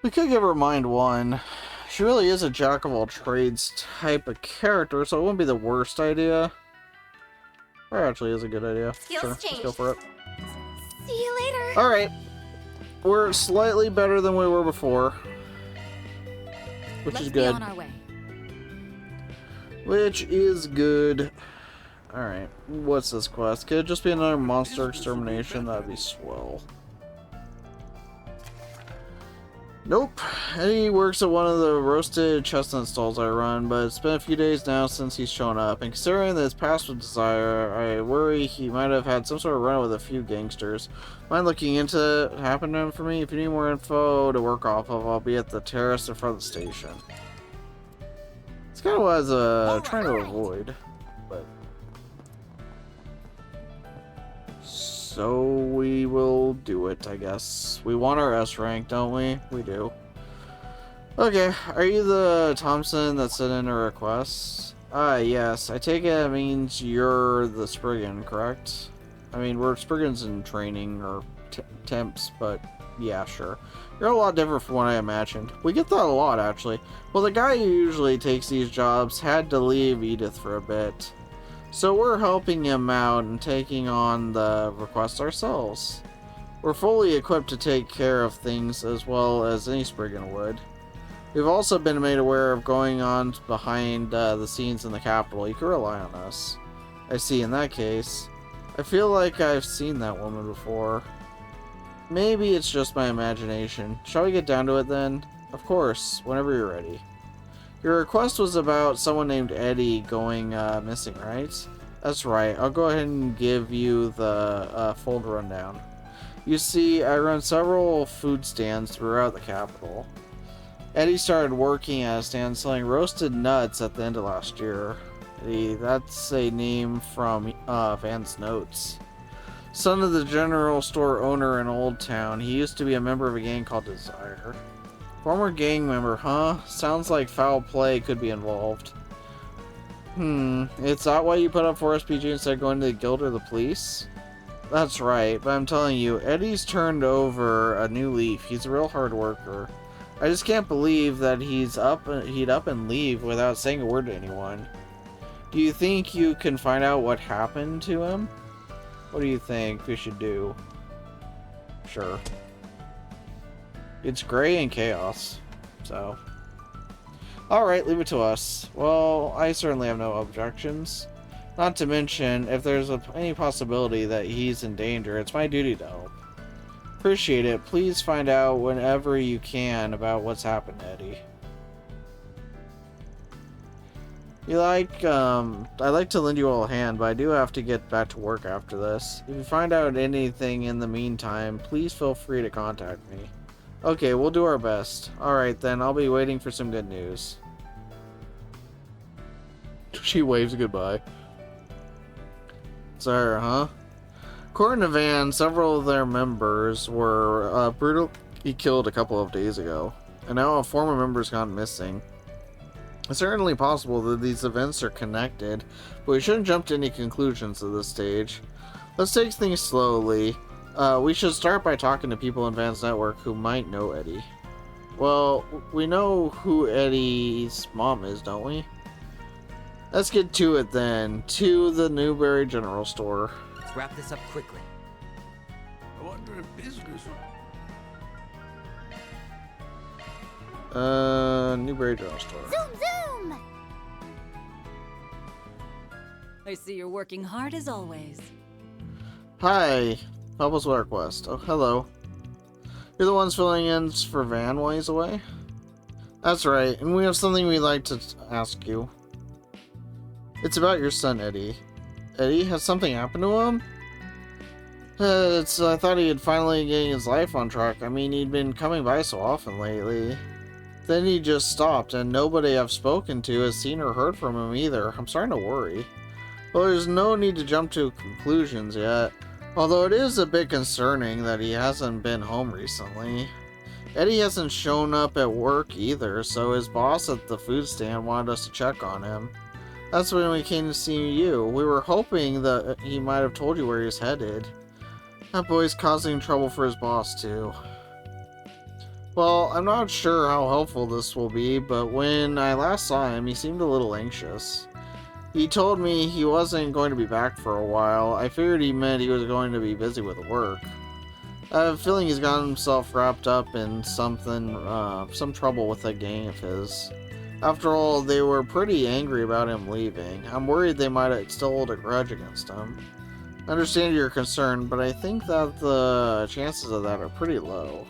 We could give her mind 1. She really is a jack of all trades type of character, so it wouldn't be the worst idea. Or actually is a good idea. Skills Sure, let's go changed. for it. See you later. Alright. We're slightly better than we were before. Which Let's is be good. on our way. Which is good. Alright. What's this quest? Could it just be another monster extermination? That'd be swell. Nope. Eddie works at one of the roasted chestnut stalls I run, but it's been a few days now since he's shown up, and considering his past with Desire, I worry he might have had some sort of run with a few gangsters. Mind looking into it happening for me? If you need more info to work off of, I'll be at the terrace in front of the station. It's kind of what I was trying to avoid, but... So we will do it, I guess. We want our S rank, don't we? We do. Okay, are you the Thompson that sent in a request? Yes. I take it means you're the Spriggan, correct? I mean, we're Spriggans in training, or temps, but yeah, sure. You're a lot different from what I imagined. We get that a lot, actually. Well, the guy who usually takes these jobs had to leave Edith for a bit. So we're helping him out and taking on the request ourselves. We're fully equipped to take care of things as well as any Spriggan would. We've also been made aware of going on behind the scenes in the capital. You can rely on us. I see, in that case. I feel like I've seen that woman before. Maybe it's just my imagination. Shall we get down to it then? Of course, whenever you're ready. Your request was about someone named Eddie going missing, right? That's right. I'll go ahead and give you the full rundown. You see, I run several food stands throughout the capital. Eddie started working at a stand selling roasted nuts at the end of last year. Eddie, that's a name from Van's notes. Son of the general store owner in Old Town, he used to be a member of a gang called Desire. Former gang member, huh? Sounds like foul play could be involved. It's not why you put up for SPG instead of going to the guild or the police? That's right, but I'm telling you, Eddie's turned over a new leaf. He's a real hard worker. I just can't believe that he'd up and leave without saying a word to anyone. Do you think you can find out what happened to him? What do you think we should do? Sure. It's gray and chaos, so... Alright, leave it to us. Well, I certainly have no objections. Not to mention, if there's any possibility that he's in danger, it's my duty to help. Appreciate it. Please find out whenever you can about what's happened to Eddie. I'd like to lend you all a hand, but I do have to get back to work after this. If you find out anything in the meantime, please feel free to contact me. Okay, we'll do our best. Alright then, I'll be waiting for some good news. She waves goodbye. Sorry, huh? According to Van, several of their members were brutally killed a couple of days ago, and now a former member's gone missing. It's certainly possible that these events are connected, but we shouldn't jump to any conclusions at this stage. Let's take things slowly. We should start by talking to people in Van's network who might know Eddie. Well, we know who Eddie's mom is, don't we? Let's get to it then. To the Newberry General Store. Let's wrap this up quickly. I wonder if business... Newberry General Store. Zoom, zoom! I see you're working hard as always. Hi. Help us with our quest. Oh, hello. You're the ones filling in for Van while he's away? That's right, and we have something we'd like to ask you. It's about your son, Eddie. Eddie? Has something happened to him? I thought he had finally getting his life on track. I mean, he'd been coming by so often lately. Then he just stopped, and nobody I've spoken to has seen or heard from him either. I'm starting to worry. Well, there's no need to jump to conclusions yet. Although it is a bit concerning that he hasn't been home recently. Eddie hasn't shown up at work either, so his boss at the food stand wanted us to check on him. That's when we came to see you. We were hoping that he might have told you where he's headed. That boy's causing trouble for his boss too. Well, I'm not sure how helpful this will be, but when I last saw him, he seemed a little anxious. He told me he wasn't going to be back for a while. I figured he meant he was going to be busy with work. I have a feeling he's gotten himself wrapped up in something, some trouble with a gang of his. After all, they were pretty angry about him leaving. I'm worried they might still hold a grudge against him. I understand your concern, but I think that the chances of that are pretty low.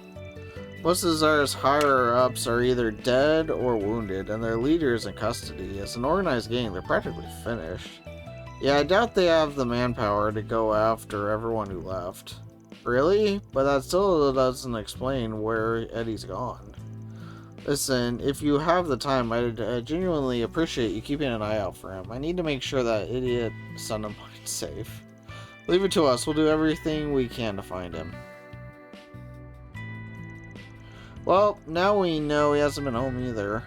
Most of Zara's higher-ups are either dead or wounded, and their leaders in custody. As an organized gang, they're practically finished. Yeah, I doubt they have the manpower to go after everyone who left. Really? But that still doesn't explain where Eddie's gone. Listen, if you have the time, I'd genuinely appreciate you keeping an eye out for him. I need to make sure that idiot son of mine's safe. Leave it to us. We'll do everything we can to find him. Well, now we know he hasn't been home either.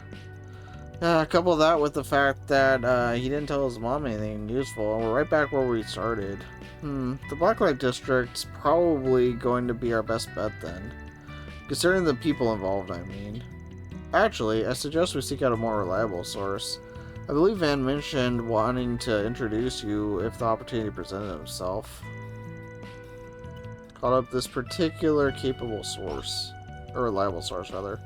Couple that with the fact that he didn't tell his mom anything useful, and we're right back where we started. The Blacklight District's probably going to be our best bet then. Considering the people involved, I mean. Actually, I suggest we seek out a more reliable source. I believe Van mentioned wanting to introduce you if the opportunity presented itself. Called up this particular capable source. Or reliable source, rather.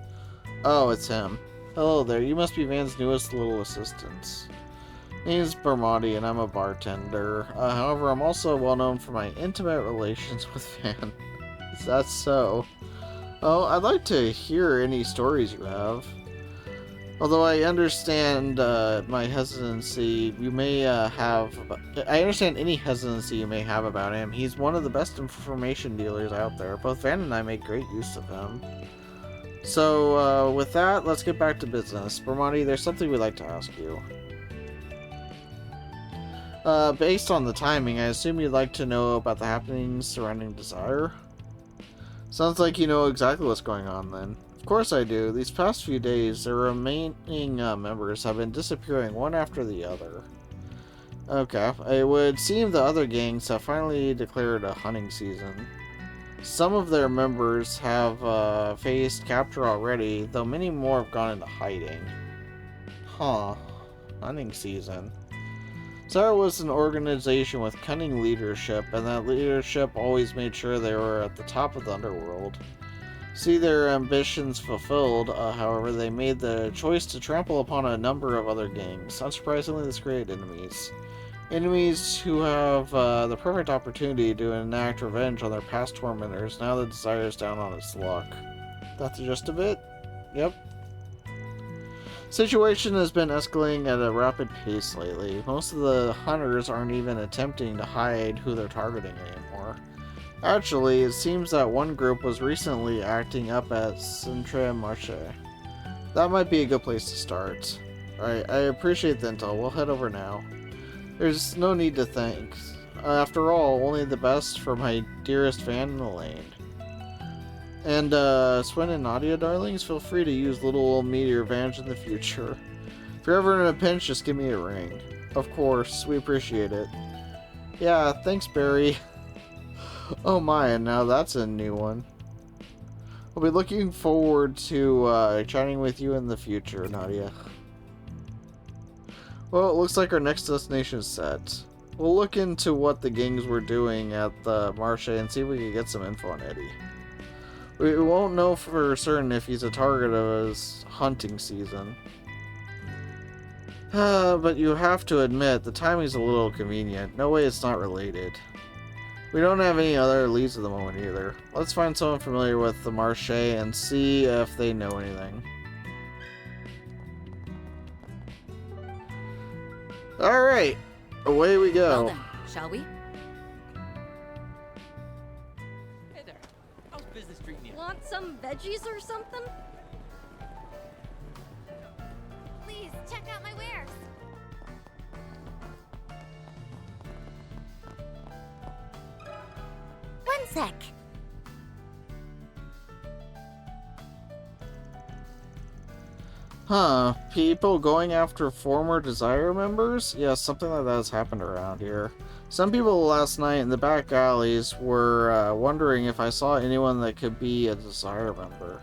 Oh, it's him. Hello there, you must be Van's newest little assistant. Name's Bermotti, and I'm a bartender. However, I'm also well known for my intimate relations with Van. Is that so? Oh, I'd like to hear any stories you have. Although I understand my hesitancy you may have... I understand any hesitancy you may have about him. He's one of the best information dealers out there. Both Van and I make great use of him. So, with that, let's get back to business. Bermotti, there's something we'd like to ask you. Based on the timing, I assume you'd like to know about the happenings surrounding Desire? Sounds like you know exactly what's going on then. Of course I do. These past few days, the remaining members have been disappearing one after the other. Okay, it would seem the other gangs have finally declared a hunting season. Some of their members have faced capture already, though many more have gone into hiding. Huh. Hunting season. Zara was an organization with cunning leadership, and that leadership always made sure they were at the top of the underworld. See their ambitions fulfilled, however, they made the choice to trample upon a number of other gangs. Unsurprisingly, this created enemies. Enemies who have the perfect opportunity to enact revenge on their past tormentors. Now the Desire is down on its luck. That's the gist of it? Yep. Situation has been escalating at a rapid pace lately. Most of the hunters aren't even attempting to hide who they're targeting anymore. Actually, it seems that one group was recently acting up at Centre Marche. That might be a good place to start. Alright, I appreciate the intel. We'll head over now. There's no need to thank. After all, only the best for my dearest Van and Elaine. And, Swen and Nadia, darlings, feel free to use little old me to your advantage in the future. If you're ever in a pinch, just give me a ring. Of course, we appreciate it. Yeah, thanks, Barry. Oh my, and now that's a new one. I'll be looking forward to chatting with you in the future, Nadia. Well, it looks like our next destination is set. We'll look into what the gangs were doing at the Marche and see if we can get some info on Eddie. We won't know for certain if he's a target of his hunting season. But you have to admit, the timing's a little convenient. No way it's not related. We don't have any other leads at the moment either. Let's find someone familiar with the Marche and see if they know anything. Alright, away we go. Well then, shall we? Hey there. How's business treating you? Want some veggies or something? Please, check out my wares. One sec. Huh, people going after former Desire members? Yeah, something like that has happened around here. Some people last night in the back alleys were wondering if I saw anyone that could be a Desire member.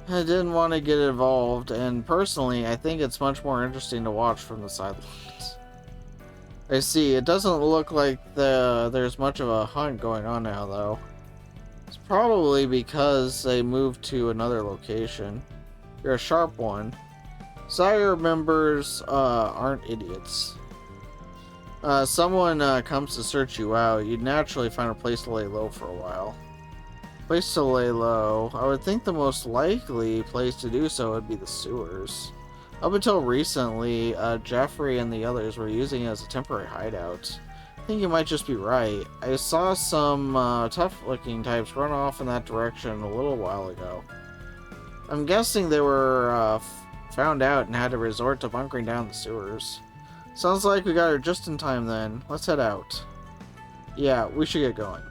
I didn't want to get involved, and personally, I think it's much more interesting to watch from the sidelines. I see, it doesn't look like there's much of a hunt going on now, though. It's probably because they moved to another location. You're a sharp one. Desire members aren't idiots. Someone comes to search you out, you'd naturally find a place to lay low for a while. Place to lay low. I would think the most likely place to do so would be the sewers. Up until recently, Jeffrey and the others were using it as a temporary hideout. I think you might just be right. I saw some tough-looking types run off in that direction a little while ago. I'm guessing they were found out and had to resort to bunkering down the sewers. Sounds like we got her just in time then. Let's head out. Yeah, we should get going.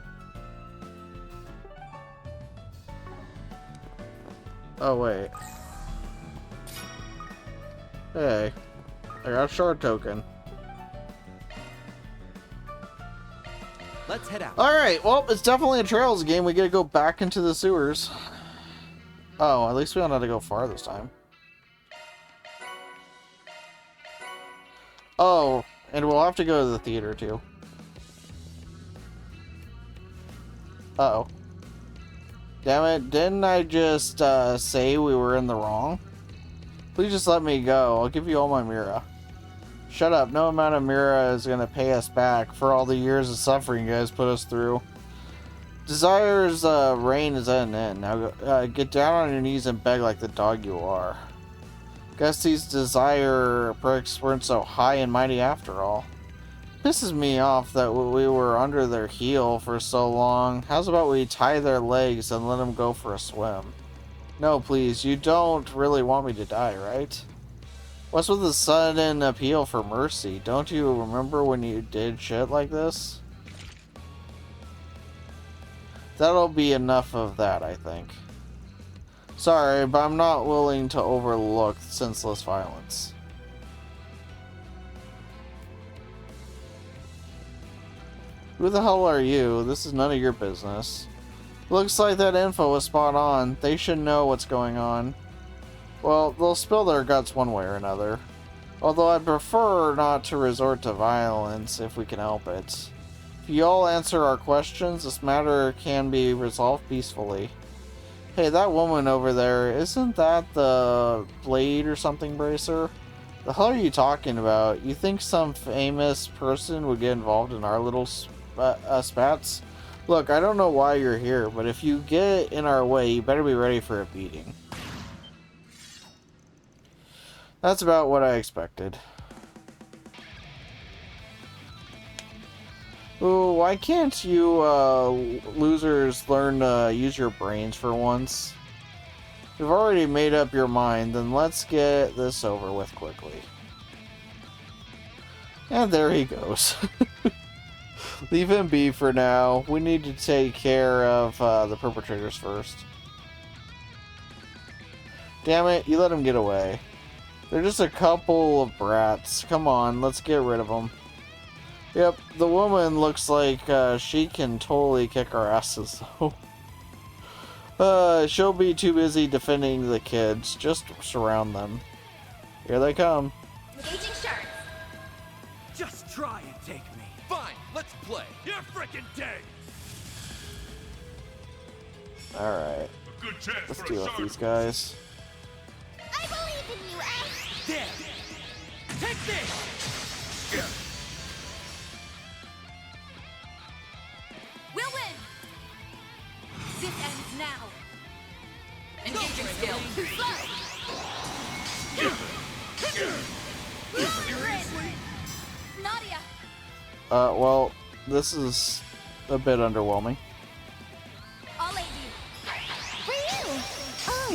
Oh, wait. Hey, I got a shard token. Let's head out. Alright, well, it's definitely a Trails game. We gotta go back into the sewers. Oh, at least we don't have to go far this time. Oh, and we'll have to go to the theater too. Uh-oh. Damn it, didn't I just say we were in the wrong? Please just let me go. I'll give you all my Mira. Shut up, no amount of Mira is gonna pay us back for all the years of suffering you guys put us through. Desire's reign is at an end. Now get down on your knees and beg like the dog you are. Guess these Desire pricks weren't so high and mighty after all. Pisses me off that we were under their heel for so long. How's about we tie their legs and let them go for a swim? No, please, you don't really want me to die, right? What's with the sudden appeal for mercy? Don't you remember when you did shit like this? That'll be enough of that, I think. Sorry, but I'm not willing to overlook senseless violence. Who the hell are you? This is none of your business. Looks like that info was spot on. They should know what's going on. Well, they'll spill their guts one way or another. Although I prefer not to resort to violence if we can help it. If you all answer our questions, this matter can be resolved peacefully. Hey, that woman over there, isn't that the Blade or something bracer? The hell are you talking about? You think some famous person would get involved in our little spats? Look, I don't know why you're here, but if you get in our way, you better be ready for a beating. That's about what I expected. Ooh, why can't you losers learn to use your brains for once? If you've already made up your mind, then let's get this over with quickly. And there he goes. Leave him be for now. We need to take care of the perpetrators first. Damn it, you let him get away. They're just a couple of brats. Come on, let's get rid of them. Yep, the woman looks like she can totally kick our asses, though. She'll be too busy defending the kids. Just surround them. Here they come. Engaging sharks. Just try and take me. Fine, let's play. You're freaking dead. Alright. Let's deal with these guys. I believe in you, Ash! There! Take this! We'll win! This ends now. Engaging skill. Nadia! Well, this is a bit underwhelming. I'll aid you. For you! Oh,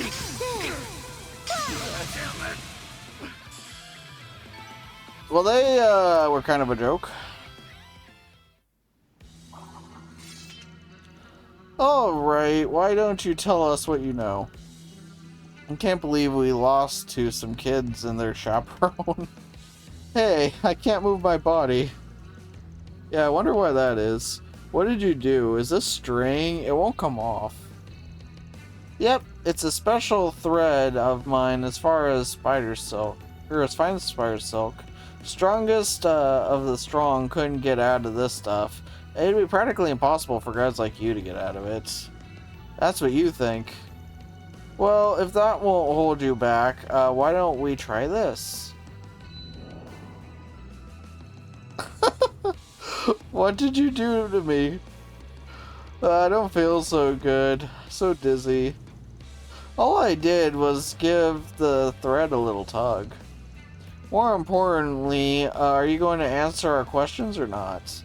Well, they were kind of a joke. Alright, why don't you tell us what you know? I can't believe we lost to some kids and their chaperone. Hey, I can't move my body. Yeah, I wonder why that is. What did you do? Is this string? It won't come off. Yep, it's a special thread of mine as far as spider silk. Or as fine as spider silk. Strongest of the strong couldn't get out of this stuff. It'd be practically impossible for guys like you to get out of it. That's what you think. Well, if that won't hold you back, why don't we try this? What did you do to me? I don't feel so good. So dizzy. All I did was give the thread a little tug. More importantly, are you going to answer our questions or not?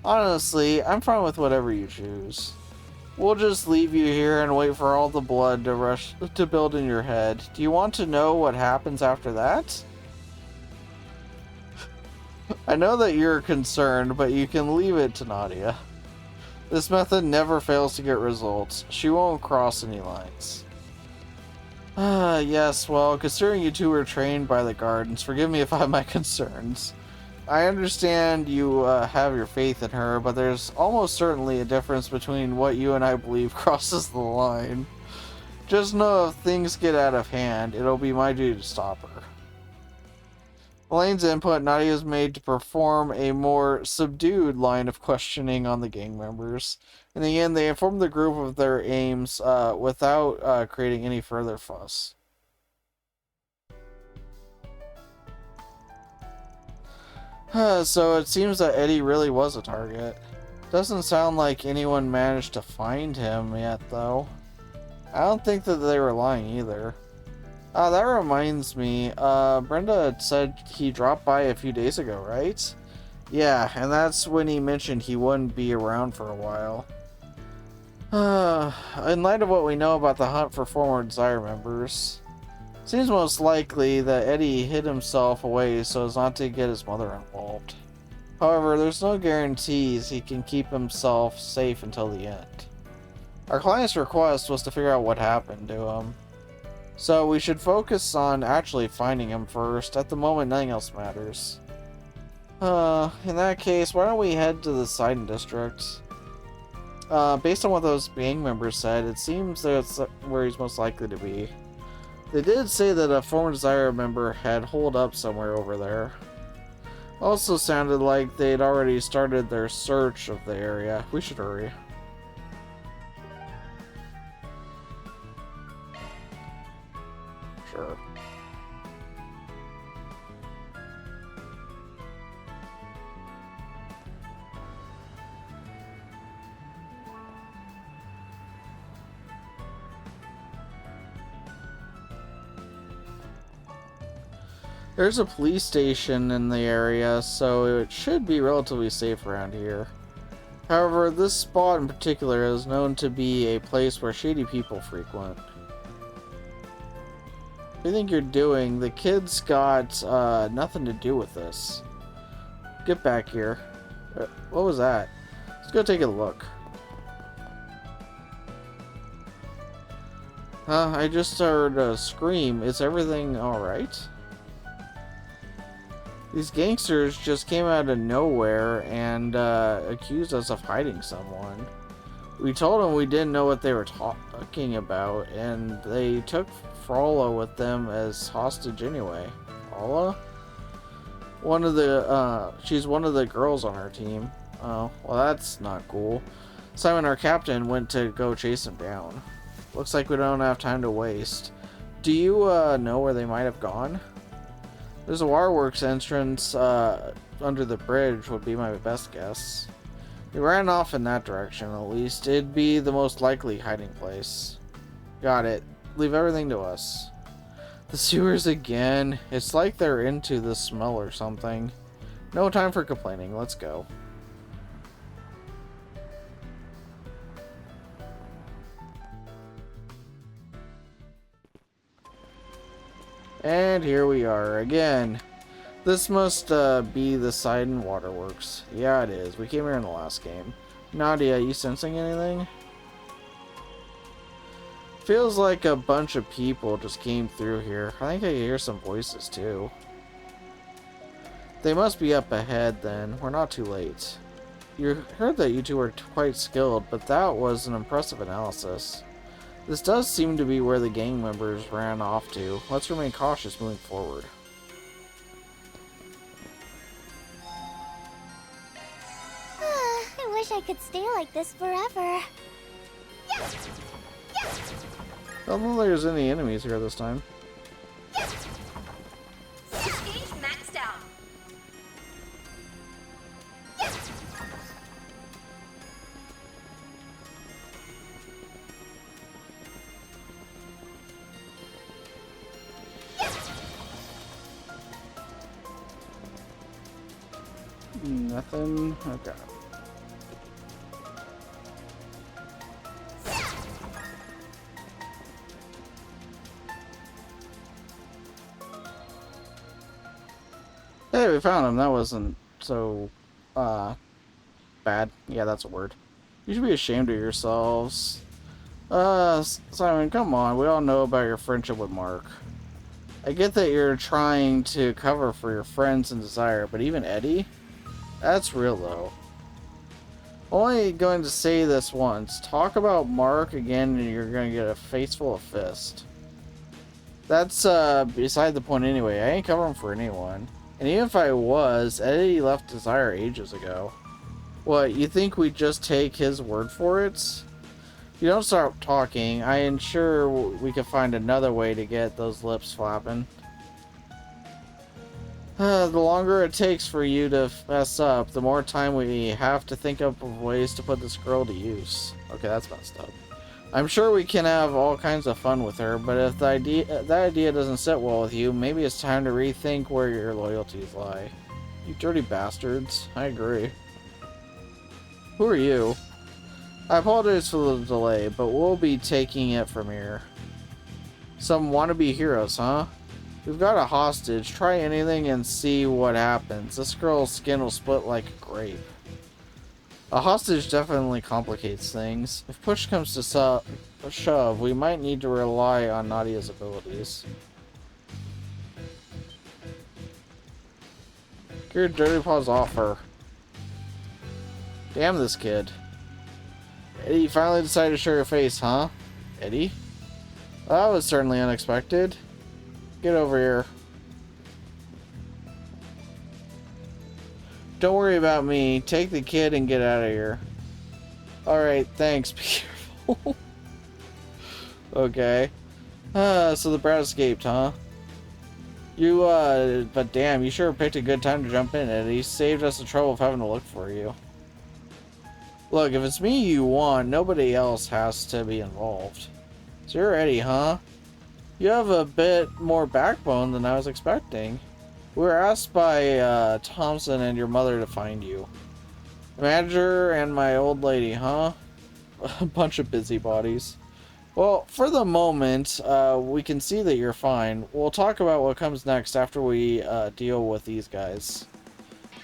Honestly, I'm fine with whatever you choose. We'll just leave you here and wait for all the blood to rush to build in your head. Do you want to know what happens after that? I know that you're concerned, but you can leave it to Nadia. This method never fails to get results. She won't cross any lines. Yes, well, considering you two were trained by the Gardens, forgive me if I have my concerns. I understand you have your faith in her, but there's almost certainly a difference between what you and I believe crosses the line. Just know if things get out of hand, it'll be my duty to stop her. Elaine's input, Nadia is made to perform a more subdued line of questioning on the gang members. In the end, they informed the group of their aims without creating any further fuss. So it seems that Eddie really was a target. Doesn't sound like anyone managed to find him yet, though. I don't think that they were lying either. That reminds me, Brenda said he dropped by a few days ago, right? Yeah, and that's when he mentioned he wouldn't be around for a while. In light of what we know about the hunt for former Desire members, seems most likely that Eddie hid himself away so as not to get his mother involved. However, there's no guarantees he can keep himself safe until the end. Our client's request was to figure out what happened to him. So we should focus on actually finding him first. At the moment, nothing else matters. In that case, why don't we head to the Sidon district? Based on what those gang members said, it seems that's where he's most likely to be. They did say that a former Desire member had holed up somewhere over there. Also sounded like they'd already started their search of the area. We should hurry. Sure. There's a police station in the area, so it should be relatively safe around here. However, this spot in particular is known to be a place where shady people frequent. What do you think you're doing? The kid's got nothing to do with this. Get back here. What was that? Let's go take a look. I just heard a scream. Is everything alright? These gangsters just came out of nowhere and accused us of hiding someone. We told them we didn't know what they were talking about, and they took Frollo with them as hostage anyway. Frollo? She's one of the girls on our team. Oh, well that's not cool. Simon, our captain, went to go chase him down. Looks like we don't have time to waste. Do you know where they might have gone? There's a waterworks entrance under the bridge would be my best guess. We ran off in that direction, at least. It'd be the most likely hiding place. Got it. Leave everything to us. The sewers again. It's like they're into the smell or something. No time for complaining. Let's go. And here we are again. This must be the Sidon Waterworks. Yeah, it is. We came here in the last game. Nadia, you sensing anything? Feels like a bunch of people just came through here. I think I can hear some voices too. They must be up ahead then. We're not too late. You heard that you two were quite skilled, but that was an impressive analysis. This does seem to be where the gang members ran off to. Let's remain cautious moving forward. I wish I could stay like this forever. Yes! Yes! I don't know if there's any enemies here this time. Yes! Gauge maxed out. Yes! Nothing? Okay. Hey, we found him. That wasn't so, bad. Yeah, that's a word. You should be ashamed of yourselves. Simon, come on. We all know about your friendship with Mark. I get that you're trying to cover for your friends and desire, but even Eddie? That's real, though. Only going to say this once. Talk about Mark again and you're going to get a face full of fist. That's, beside the point anyway. I ain't covering for anyone. And even if I was, Eddie left Desire ages ago. What, you think we'd just take his word for it? If you don't start talking, I am sure we could find another way to get those lips flapping. The longer it takes for you to mess up, the more time we have to think up of ways to put this girl to use. Okay, that's messed up. I'm sure we can have all kinds of fun with her, but if that idea doesn't sit well with you, maybe it's time to rethink where your loyalties lie. You dirty bastards. I agree. Who are you? I apologize for the delay, but we'll be taking it from here. Some wannabe heroes, huh? We've got a hostage. Try anything and see what happens. This girl's skin will split like a grape. A hostage definitely complicates things. If push comes to shove, we might need to rely on Nadia's abilities. Get your dirty paws off her. Damn this kid. Eddie, you finally decided to show your face, huh? Eddie? Well, that was certainly unexpected. Get over here. Don't worry about me. Take the kid and get out of here. Alright, thanks. Be careful. Okay. So the brat escaped, huh? But damn, you sure picked a good time to jump in, Eddie. Saved us the trouble of having to look for you. Look, if it's me you want, nobody else has to be involved. So you're Eddie, huh? You have a bit more backbone than I was expecting. We were asked by Thompson and your mother to find you. The manager and my old lady, huh? A bunch of busybodies. Well, for the moment, we can see that you're fine. We'll talk about what comes next after we deal with these guys.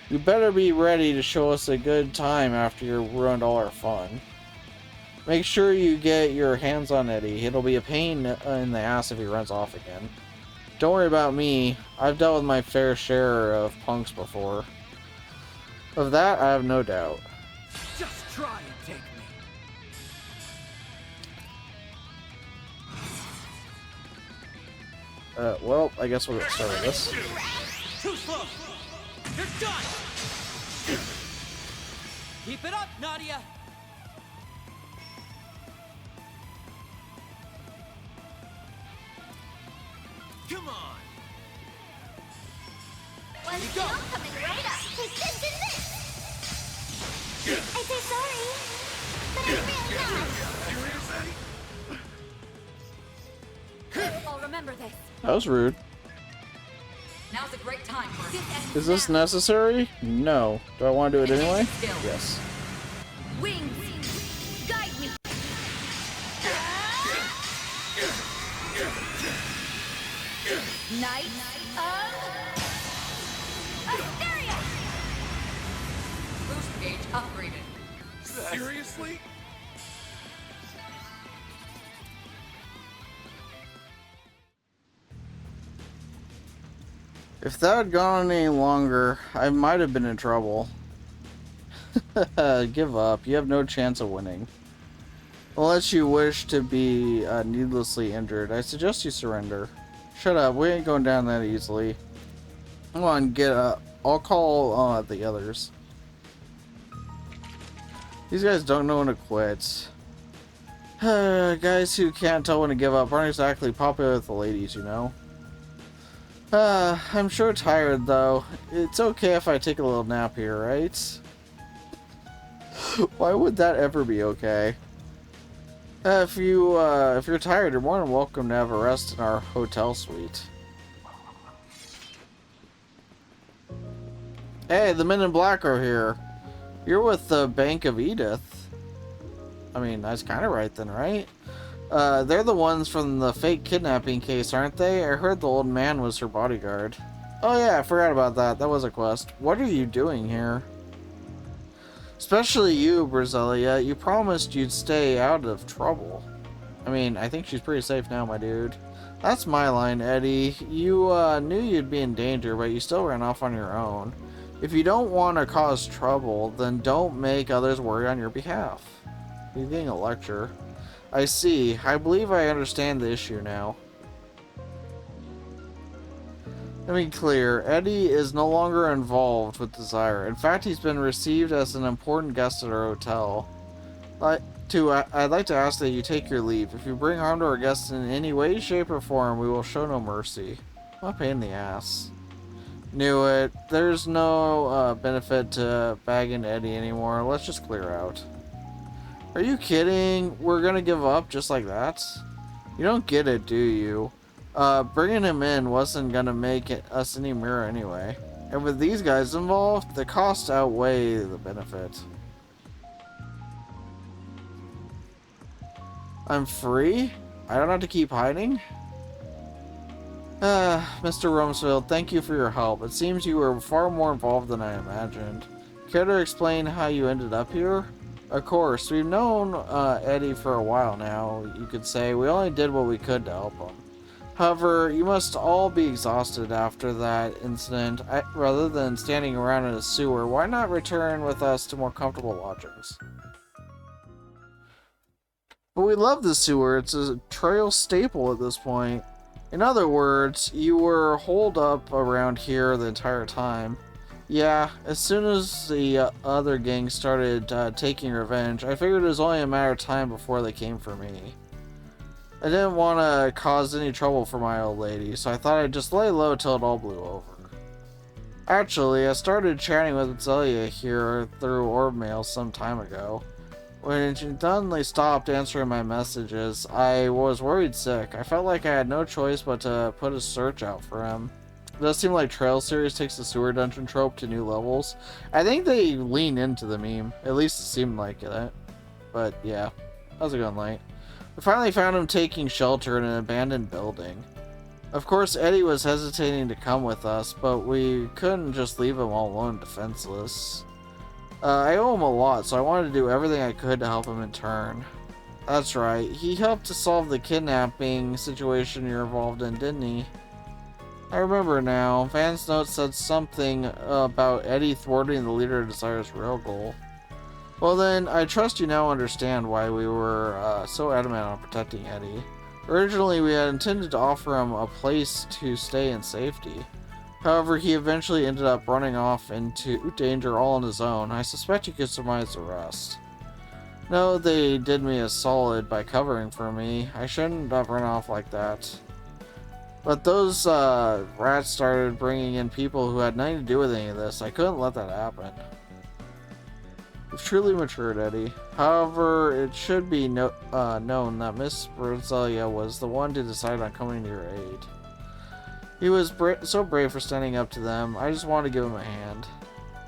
You better be ready to show us a good time after you've ruined all our fun. Make sure you get your hands on Eddie. It'll be a pain in the ass if he runs off again. Don't worry about me. I've dealt with my fair share of punks before. Of that, I have no doubt. Just try and take me. Well, I guess we'll get started with this. Too slow. You're done. Keep it up, Nadia. Come on. Well, you go. I'm coming right up. Take this and this. I say sorry, but I'm really not. I'll remember this. That was rude. Now's a great time for it. Is this necessary? No. Do I want to do it anyway? Yes. Wings, guide me. Knight of Asteria. Boost gauge upgraded. Seriously? If that had gone any longer, I might have been in trouble. Give up. You have no chance of winning. Unless you wish to be needlessly injured, I suggest you surrender. Shut up. We ain't going down that easily. Come on, get up. I'll call the others. These guys don't know when to quit. Guys who can't tell when to give up aren't exactly popular with the ladies, you know. I'm sure tired though. It's okay if I take a little nap here, right? Why would that ever be okay? If you're tired, you're more than welcome to have a rest in our hotel suite. Hey, the men in black are here. You're with the Bank of Edith. I mean, that's kind of right then, right? They're the ones from the fake kidnapping case, aren't they? I heard the old man was her bodyguard. Oh yeah, I forgot about that. That was a quest. What are you doing here? Especially you, Brazelia. You promised you'd stay out of trouble. I mean, I think she's pretty safe now, my dude. That's my line, Eddie. You knew you'd be in danger, but you still ran off on your own. If you don't want to cause trouble, then don't make others worry on your behalf. You're getting a lecture. I see. I believe I understand the issue now. Let me be clear. Eddie is no longer involved with Desire. In fact, he's been received as an important guest at our hotel. I'd like to ask that you take your leave. If you bring harm to our guests in any way, shape, or form, we will show no mercy. What a pain in the ass. Knew it. There's no benefit to bagging Eddie anymore. Let's just clear out. Are you kidding? We're gonna give up just like that? You don't get it, do you? Bringing him in wasn't gonna make us any mirror anyway. And with these guys involved, the costs outweigh the benefit. I'm free? I don't have to keep hiding? Mr. Rumsfeld, thank you for your help. It seems you were far more involved than I imagined. Care to explain how you ended up here? Of course, we've known Eddie for a while now, you could say. We only did what we could to help him. However, you must all be exhausted after that incident. Rather than standing around in a sewer, why not return with us to more comfortable lodgings? But we love the sewer. It's a trail staple at this point. In other words, you were holed up around here the entire time. Yeah, as soon as the other gang started taking revenge, I figured it was only a matter of time before they came for me. I didn't want to cause any trouble for my old lady, so I thought I'd just lay low till it all blew over. Actually, I started chatting with Zelia here through orb mail some time ago. When she suddenly stopped answering my messages, I was worried sick. I felt like I had no choice but to put a search out for him. It does seem like Trail Series takes the sewer dungeon trope to new levels. I think they lean into the meme. At least it seemed like it. But yeah, how's it going, Light? We finally found him taking shelter in an abandoned building. Of course, Eddie was hesitating to come with us, but we couldn't just leave him all alone defenseless. I owe him a lot, so I wanted to do everything I could to help him in turn. That's right, he helped to solve the kidnapping situation you're involved in, didn't he? I remember now. Van's note said something about Eddie thwarting the Leader of Desire's real goal. Well then, I trust you now understand why we were so adamant on protecting Eddie. Originally, we had intended to offer him a place to stay in safety. However, he eventually ended up running off into danger all on his own. I suspect you could surmise the rest. No, they did me a solid by covering for me. I shouldn't have run off like that. But those rats started bringing in people who had nothing to do with any of this. I couldn't let that happen. You've truly matured, Eddie. However, it should be known that Miss Rosalia was the one to decide on coming to your aid. He was so brave for standing up to them. I just wanted to give him a hand.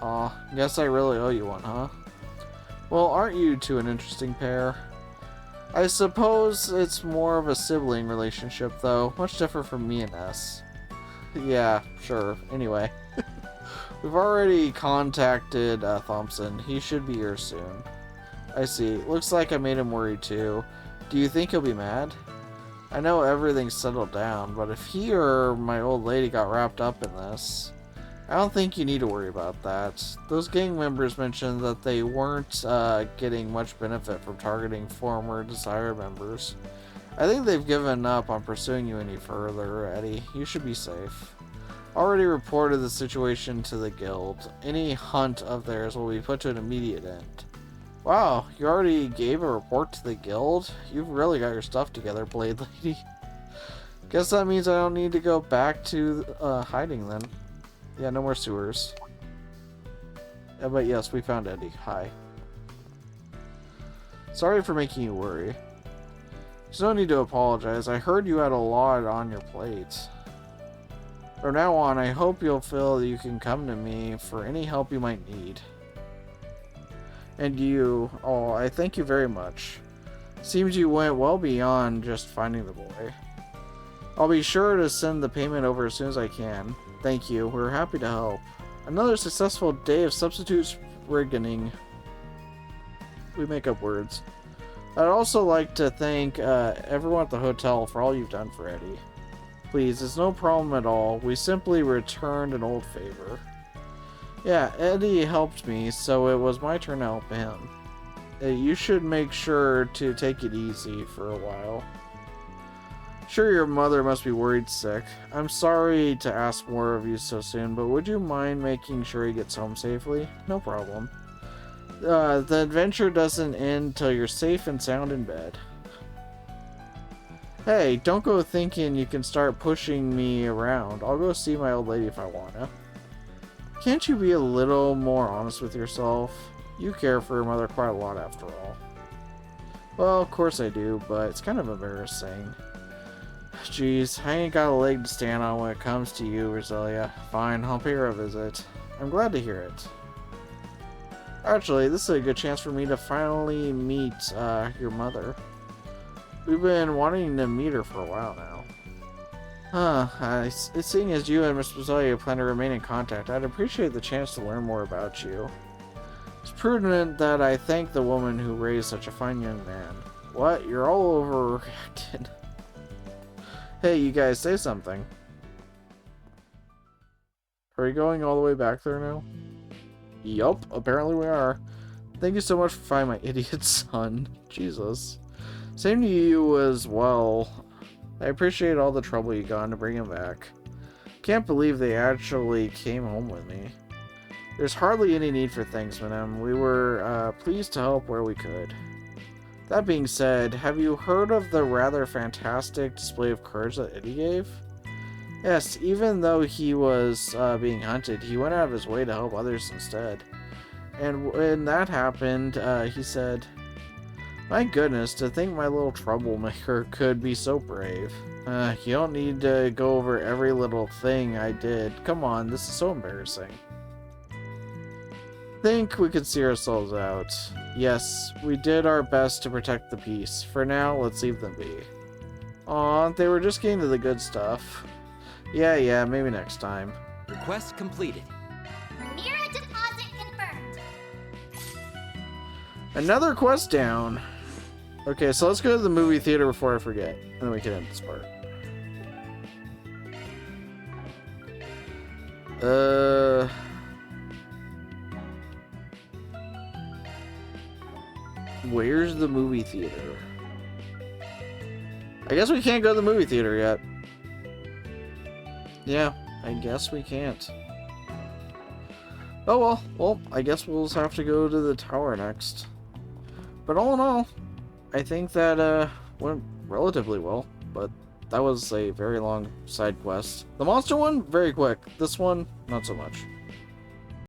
Aw, guess I really owe you one, huh? Well, aren't you two an interesting pair? I suppose it's more of a sibling relationship, though. Much different from me and S. Yeah, sure. Anyway. We've already contacted Thompson. He should be here soon. I see. Looks like I made him worried, too. Do you think he'll be mad? I know everything's settled down, but if he or my old lady got wrapped up in this, I don't think you need to worry about that. Those gang members mentioned that they weren't getting much benefit from targeting former Desire members. I think they've given up on pursuing you any further, Eddie. You should be safe. Already reported the situation to the guild. Any hunt of theirs will be put to an immediate end. Wow, you already gave a report to the guild? You've really got your stuff together, Blade Lady. Guess that means I don't need to go back to hiding then. Yeah, no more sewers. Yeah, but yes, we found Eddie. Hi. Sorry for making you worry. There's no need to apologize. I heard you had a lot on your plate. From now on, I hope you'll feel that you can come to me for any help you might need. And you, oh, I thank you very much. Seems you went well beyond just finding the boy. I'll be sure to send the payment over as soon as I can. Thank you, we're happy to help. Another successful day of substitute sprigging. We make up words. I'd also like to thank everyone at the hotel for all you've done for Eddie. Please, it's no problem at all. We simply returned an old favor. Yeah, Eddie helped me, so it was my turn to help him. You should make sure to take it easy for a while. Sure, your mother must be worried sick. I'm sorry to ask more of you so soon, but would you mind making sure he gets home safely? No problem. The adventure doesn't end till you're safe and sound in bed. Hey, don't go thinking you can start pushing me around. I'll go see my old lady if I wanna. Can't you be a little more honest with yourself? You care for your mother quite a lot after all. Well, of course I do, but it's kind of embarrassing. Jeez, I ain't got a leg to stand on when it comes to you, Roselia. Fine, I'll pay her a visit. I'm glad to hear it. Actually, this is a good chance for me to finally meet your mother. We've been wanting to meet her for a while now. Seeing as you and Miss Roselia plan to remain in contact, I'd appreciate the chance to learn more about you. It's prudent that I thank the woman who raised such a fine young man. What? You're all overreacted. Hey, you guys, say something. Are we going all the way back there now? Yup, apparently we are. Thank you so much for finding my idiot son. Jesus. Same to you as well. I appreciate all the trouble you got to bring him back. Can't believe they actually came home with me. There's hardly any need for thanks, madam. We were pleased to help where we could. That being said, have you heard of the rather fantastic display of courage that Eddie gave? Yes, even though he was being hunted, he went out of his way to help others instead. And when that happened, he said, "My goodness, to think my little troublemaker could be so brave. You don't need to go over every little thing I did. Come on, this is so embarrassing." Think we could see ourselves out. Yes, we did our best to protect the peace. For now, let's leave them be. Aw, they were just getting to the good stuff. Yeah, maybe next time. Request completed. Mira deposit confirmed. Another quest down. Okay, so let's go to the movie theater before I forget, and then we can end this part. Where's the movie theater? I guess we can't go to the movie theater yet. Yeah, I guess we can't. Oh well. Well, I guess we'll just have to go to the tower next. But all in all, I think that went relatively well. But that was a very long side quest. The monster one, very quick. This one, not so much.